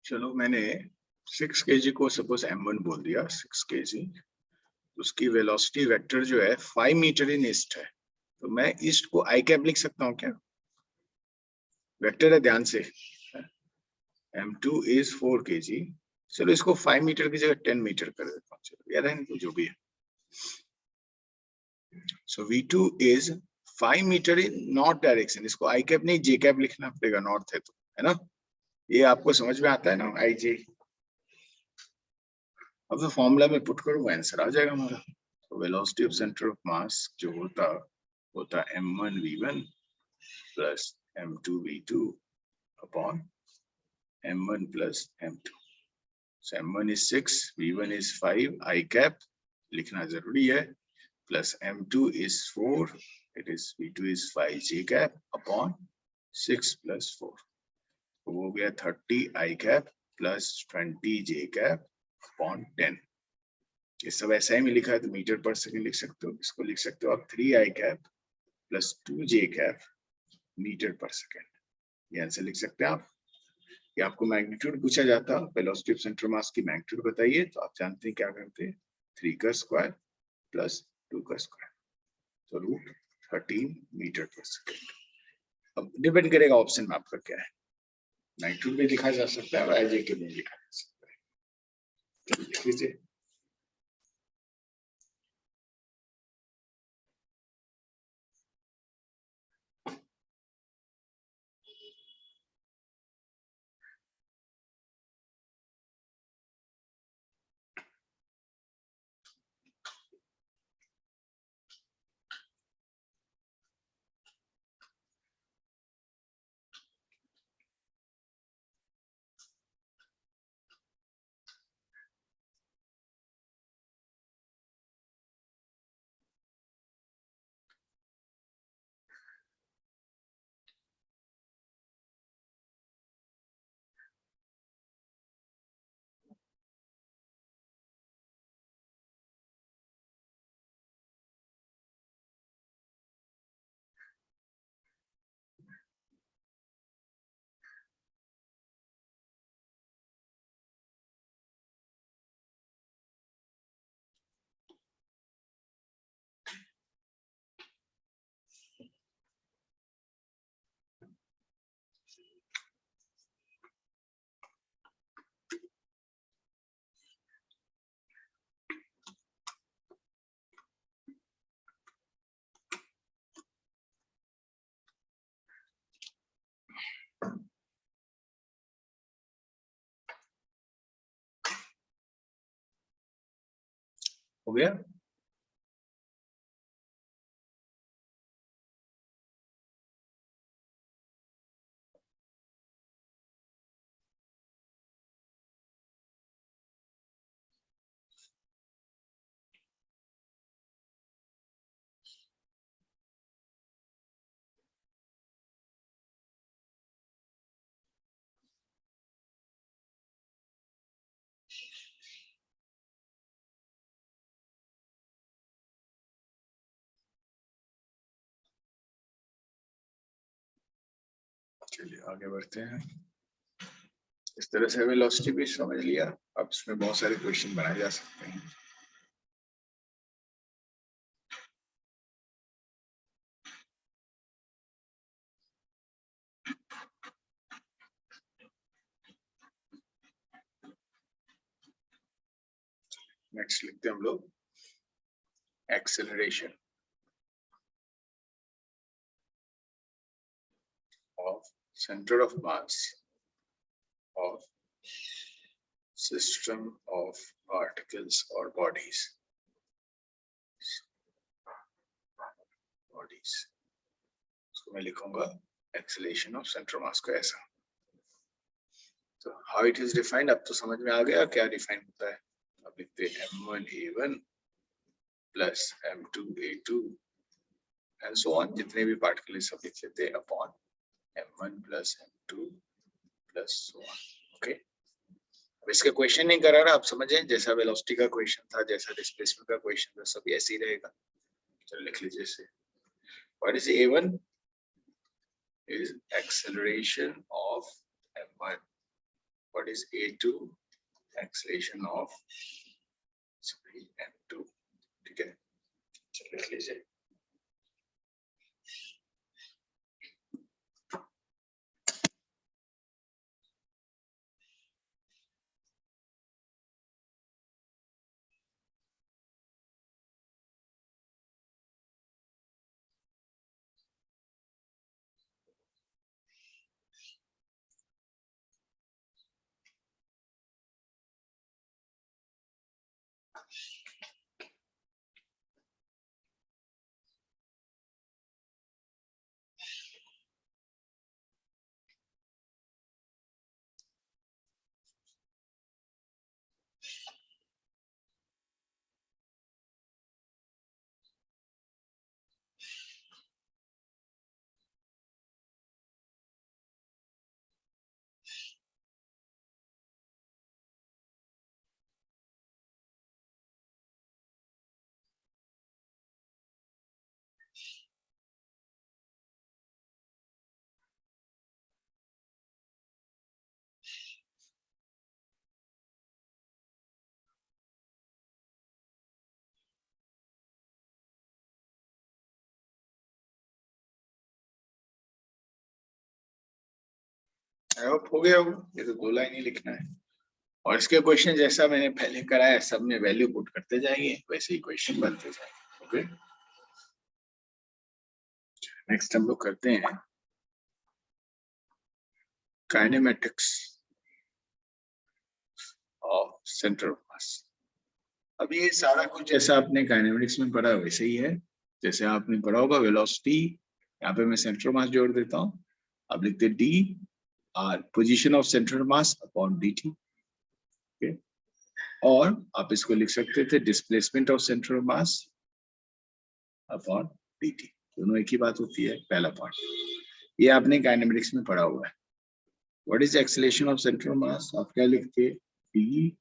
चलो मैंने 6 kg को सपोज m1 बोल दिया, 6 kg, उसकी वेलोसिटी वेक्टर जो है 5 मीटर इन ईस्ट है, तो मैं ईस्ट को आई कैप लिख सकता हूँ क्या? वेक्टर है, ध्यान से, m2 इज 4 kg, चलो इसको 5 मीटर की जगह 10 मीटर कर देता हूँ, चलो यार है जो भी है। So v2 is 5 metre in north direction, इसको आई कैप नहीं जे कैप लिखना पड़ेगा, नॉर्थ है तो, है ना? ये आपको समझ में आता है ना, आई जे। अब तो फॉर्मूला में पुट करूंगा, आंसर आ जाएगा हमारा। तो वेलोसिटी ऑफ सेंटर ऑफ मास जो होता m1 v1 plus m2 v2 upon m1 plus m2। So m1 is 6, v1 is 5, I cap लिखना जरूरी है, plus m2 is 4, it is v2 is 5 j cap upon 6 plus 4, तो हो गया 30 I cap plus 20 j cap upon 10। ये सब ऐसा ही में लिखा है तो मीटर पर सेकंड लिख सकते हो, इसको लिख सकते हो आप 3 I cap plus 2 j cap metre पर सेकंड, ये आंसर लिख सकते हैं आप। कि आपको मैग्नीट्यूड पूछा जाता, वेलोसिटी ऑफ सेंटर मास की मैग्नीट्यूड बताइए, तो आप जानते हैं क्या करते हैं, 3 का स्क्वायर प्लस 2 का स्क्वायर, तो रूट 13 मीटर पर सेकंड। अब डिपेंड करेगा ऑप्शन में आपका क्या है, मैग्नीट्यूड भी लिखा जा सकता है और आईजे के भी लिखा जा सकता है। लिख लीजिए। हो गया। चलिए आगे बढ़ते हैं। इस तरह से वेलोसिटी भी समझ लिया, अब इसमें बहुत सारे क्वेश्चन बनाए जा सकते हैं। नेक्स्ट लिखते हैं हम लोग acceleration of centre of mass of system of particles or bodies इसको मैं लिखूंगा एक्सेलरेशन ऑफ सेंटर मास को ऐसा। तो हाउ इट इज डिफाइंड अब तो समझ में आ गया क्या डिफाइन होता है। अब लिखते हैं m1a1 plus m2a2 and so on, जितने भी पार्टिकल सब लिख लेते हैं upon m1 plus m2 plus so on. Okay, अब इसका क्वेश्चन नहीं करा रहा, आप समझें, जैसा वेलोसिटी का क्वेश्चन था, जैसा डिस्प्लेसमेंट का क्वेश्चन था, सब ऐसे ही रहेगा। चलो लिख लीजिए इसे। What is a1? is acceleration of m1. What is a2? Acceleration of m2. ठीक है, चलिए लिख लीजिए. आई होप हो गया होगा. ये तो 2 लाइन ही लिखना है और इसके क्वेश्चन जैसा मैंने पहले कराया सब में वैल्यू पुट करते जाएंगे, वैसे ही क्वेश्चन बनते जाएंगे. ओके, नेक्स्ट हम लोग करते हैं काइनेमेटिक्स ऑफ सेंटर ऑफ मास. अब ये सारा कुछ जैसा आपने काइनेमेटिक्स में पढ़ा वैसे ही है, जैसे आपने पढ़ा होगा वेलोसिटी. यहाँ पे मैं सेंटर मास जोड़ देता हूँ, आप लिखते D R position of central mass upon D T. और आप इसको लिख सकते थे displacement of central mass upon D T. दोनों एक ही बात होती है. पहला पॉइंट ये आपने काइनेमेटिक्स में पढ़ा हुआ है. What is acceleration of central mass? आप क्या लिखते? D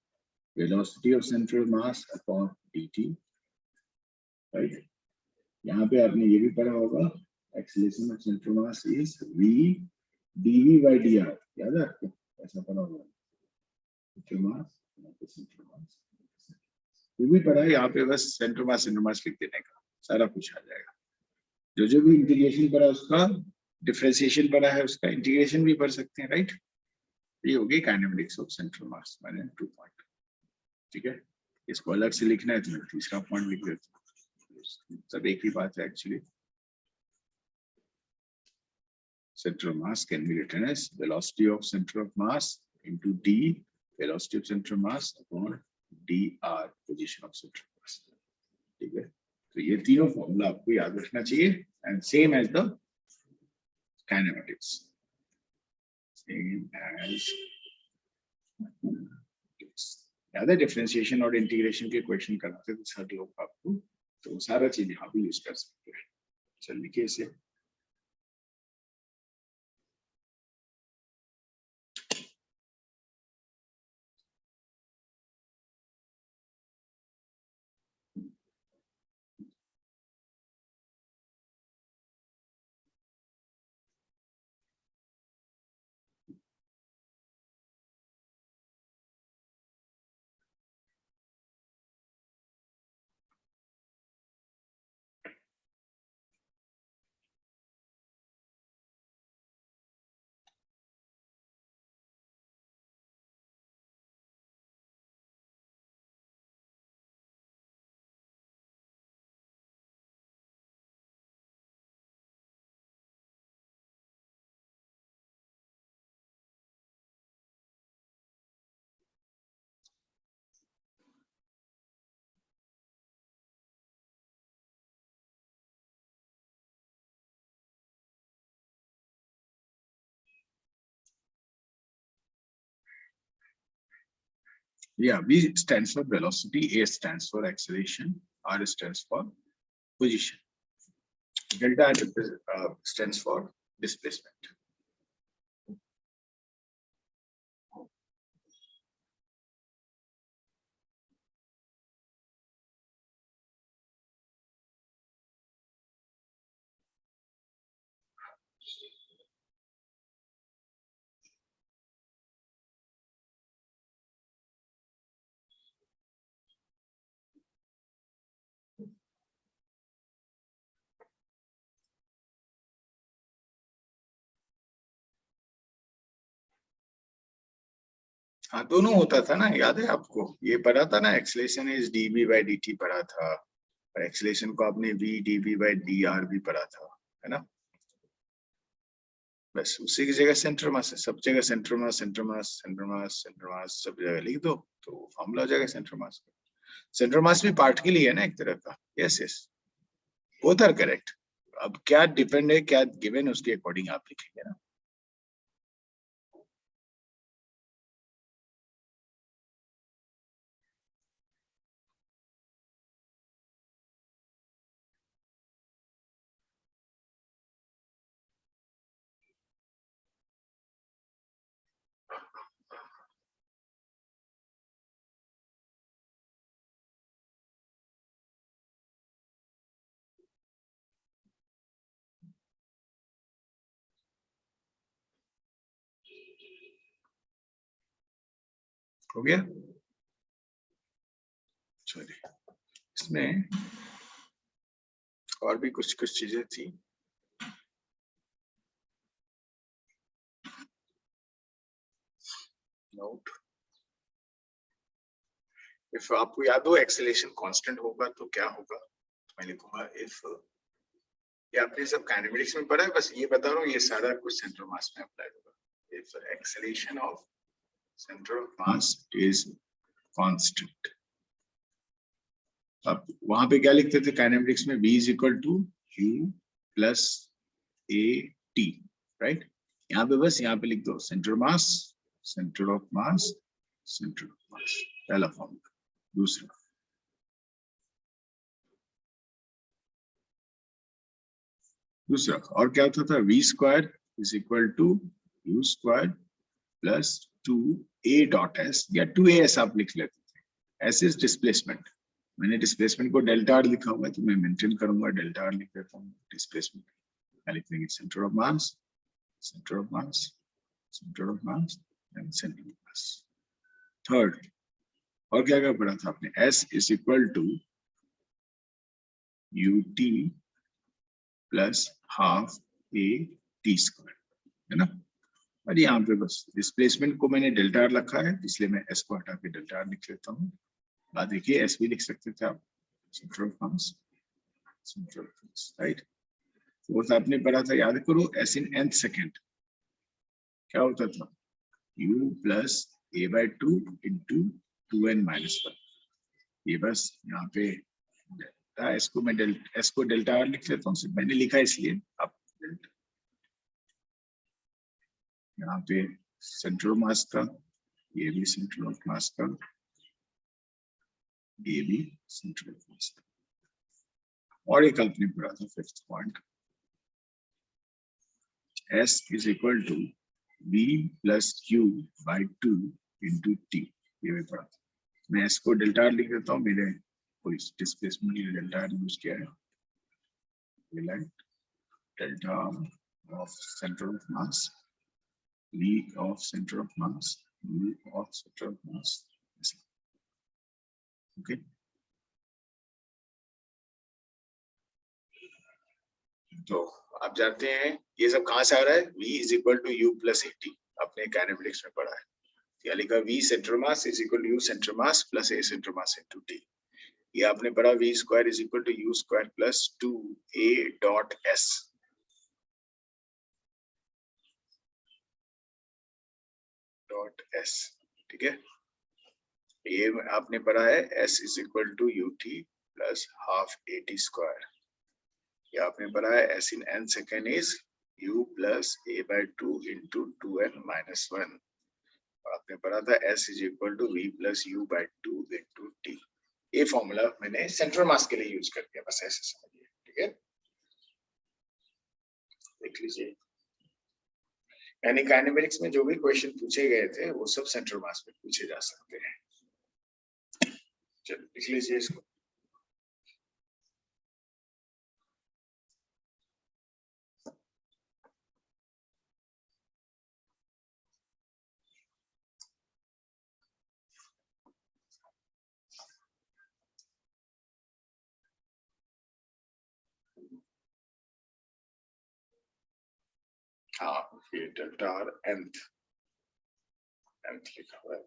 velocity of central mass upon D T. Right, यहाँ पे आपने ये भी पढ़ा होगा acceleration of central mass is v dv by dr. याद है आपको? ऐसा पढ़ा होगा सेंट्रल मास. ये भी पढ़ा है. यहाँ पे बस सेंट्रल मास लिख देने का सारा कुछ आ जाएगा. जो भी इंटीग्रेशन पढ़ा उसका डिफरेंशिएशन पढ़ा है उसका इंटीग्रेशन भी पढ़ सकते हैं. राइट, ये होगी काइनेमेटिक्स ऑफ सेंट्रल मास. मैंने 2 पॉइंट. ठीक है, इसको अलग से लिखना है तो तीसरा पॉइंट लिख देता हूँ. सब एक ही बात है actually. Central mass can be written as velocity of center of mass into d velocity of central mass upon dr position of central mass. ठीक है, तो ये तीनों फॉर्मूला आपको याद रखना चाहिए and same as the kinematics. Same as याद है डिफरेंशिएशन और इंटीग्रेशन के क्वेश्चन कराते थे सर लोग आपको, तो सारा चीज यहाँ भी यूज कर सकते हैं. चल लिखिए इसे. Yeah, V stands for velocity, A stands for acceleration, R stands for position, delta stands for displacement. हाँ दोनों होता था ना, याद है आपको? ये पढ़ा था ना, acceleration is dv by dt पढ़ा था, और एक्सेलेरेशन को आपने v dv by dr भी पढ़ा था, है ना? बस उसी की जगह सेंटर मास है, सब जगह centre mass centre mass centre mass centre mass सब जगह लिख दो तो फॉर्मूला हो जाएगा सेंटर मास का। सेंटर मास भी पार्ट के लिए है ना एक तरह का। Yes yes, both are correct. अब क्या डिपेंड है, क्या गिवन, उसके अकॉर्डिंग आप लिखेंगे ना। हो गया? चलिए, इसमें और भी कुछ कुछ चीजें थी। नोट, इफ आपको याद हो एक्सेलेरेशन कांस्टेंट होगा तो क्या होगा, तो मैं लिखूंगा इफ, ये आपने सब काइनेमेटिक्स में पढ़ा है, बस ये बता रहा हूँ, ये सारा कुछ सेंटर मास में अप्लाई होगा। If acceleration of centre of mass is constant, अब वहां पे क्या लिखते थे काइनेमेटिक्स में, v is equal to u plus a t, right? यहाँ पे बस यहाँ पे लिख दो centre mass, centre of mass, centre of mass, पहला फॉर्मूला। दूसरा, दूसरा और क्या होता था, v square is equal to u square plus 2a dot s, या 2as आप लिख लेते थे। एस इज डिस्प्लेसमेंट, मैंने डिस्प्लेसमेंट को डेल्टा आर लिखा हुआ है तो मैं मेंटेन करूंगा, डेल्टा आर लिख देता हूँ डिस्प्लेसमेंट। मैं लिख देंगे centre of mass, centre of mass, centre of mass and centre of mass. Third, और क्या क्या पढ़ा था आपने, S is equal to u t plus half a t square, है ना? और यहाँ पे बस डिस्प्लेसमेंट को मैंने डेल्टा आर रखा है, इसलिए मैं एस को हटा के डेल्टा आर लिख लेता हूँ। बाद देखिए एस भी लिख सकते थे आप, centre of mass, centre of mass, right? Fourth आपने पढ़ा था, याद करो, एस इन nth सेकेंड क्या होता था, u plus A by two into 2n minus 1। ये बस यहाँ पे डेल्टा एस को मैं एस को डेल्टा आर लिख लेता हूँ, सिर्फ मैंने लिखा इसलिए। आप यहाँ पे सेंटर ऑफ मास का, ये भी सेंटर ऑफ मास का, ये भी सेंटर ऑफ मास का। और एक आपने पढ़ा था fifth point, S is equal to v plus u by 2 into t, ये भी पढ़ा था। मैं S को डेल्टा आर लिख देता हूँ, मेरे कोई डिस्प्लेसमेंट के डेल्टा आर यूज किया है, delta of centre of mass, v of center of mass, v of center of mass, okay? तो आप जानते हैं ये सब कहाँ से आ रहा है, v is equal to u plus a t, अपने काइनेमेटिक्स में पढ़ा है। क्या लिखा, v centre mass is equal to u centre mass plus a centre mass into t. ये आपने पढ़ा, v square is equal to u square plus 2a dot s, dot s, ठीक है? ये आपने पढ़ा है, s is equal to u t plus half a t square. ये आपने पढ़ा है, s in n second is u plus a by two into 2n minus 1। आपने पढ़ा था s is equal to v plus u by two into t. ये फॉर्मूला मैंने सेंट्रल मास के लिए यूज कर दिया, बस ऐसे समझिए, ठीक है? देख लीजिए, यानी काइनेमेटिक्स में जो भी क्वेश्चन पूछे गए थे वो सब सेंट्रल मास में पूछे जा सकते हैं। चलिए लिख लीजिए इसको। हाँ, ये डेल्टा आर nth लिखा हुआ है।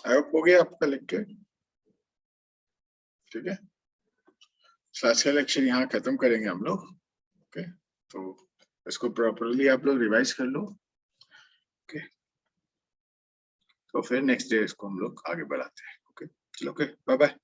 आई होप हो गया आपका लिख के, ठीक है। आज का लेक्चर यहाँ खत्म करेंगे हम लोग, ओके। तो इसको प्रॉपरली आप लोग रिवाइज कर लो, ओके। तो फिर नेक्स्ट डे इसको हम लोग आगे बढ़ाते हैं, ओके। चलो, ओके, बाय बाय।